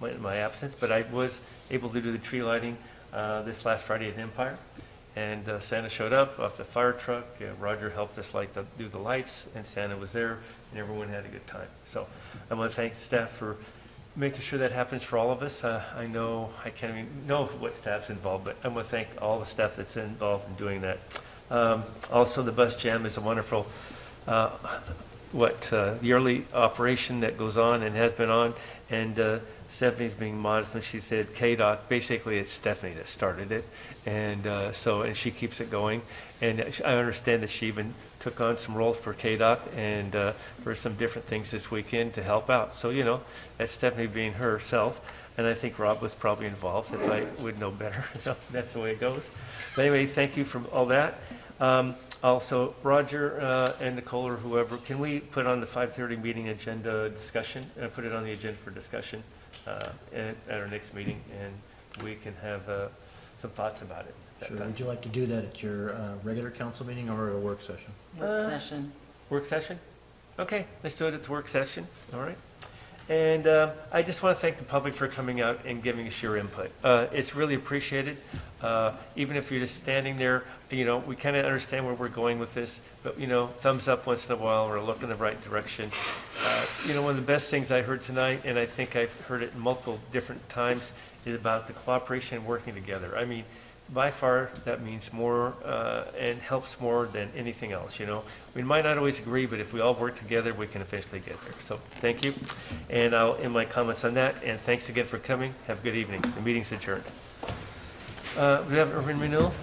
in my absence. But I was able to do the tree lighting this last Friday at Empire. And Santa showed up off the fire truck. Roger helped us do the lights, and Santa was there, and everyone had a good time. So I want to thank the staff for making sure that happens for all of us. I know I can't even know what staff's involved, but I want to thank all the staff that's involved in doing that. Also, the bus jam is a wonderful yearly operation that goes on and has been on, and Stephanie's being modest when she said KDOC. Basically, it's Stephanie that started it, and and she keeps it going. And I understand that she even took on some roles for KDOC and for some different things this weekend to help out. So that's Stephanie being herself, and I think Rob was probably involved if I would know better. So that's the way it goes. But anyway, thank you for all that. Also, Roger and Nicole or whoever, can we put on the 5:30 meeting agenda discussion, put it on the agenda for discussion at our next meeting, and we can have some thoughts about it. at that Sure. time. Would you like to do that at your regular council meeting or at a work session? Work session. Work session? Okay, let's do it at the work session, all right? And I just want to thank the public for coming out and giving us your input. It's really appreciated. Even if you're just standing there, you know, we kind of understand where we're going with this, but, you know, thumbs up once in a while, or look in the right direction. You know, one of the best things I heard tonight, and I think I've heard it multiple different times, is about the cooperation and working together. I mean, by far, that means more and helps more than anything else, you know. We might not always agree, but if we all work together, we can eventually get there. So, thank you. And I'll end my comments on that, and thanks again for coming. Have a good evening. The meeting's adjourned. We have urban renewal.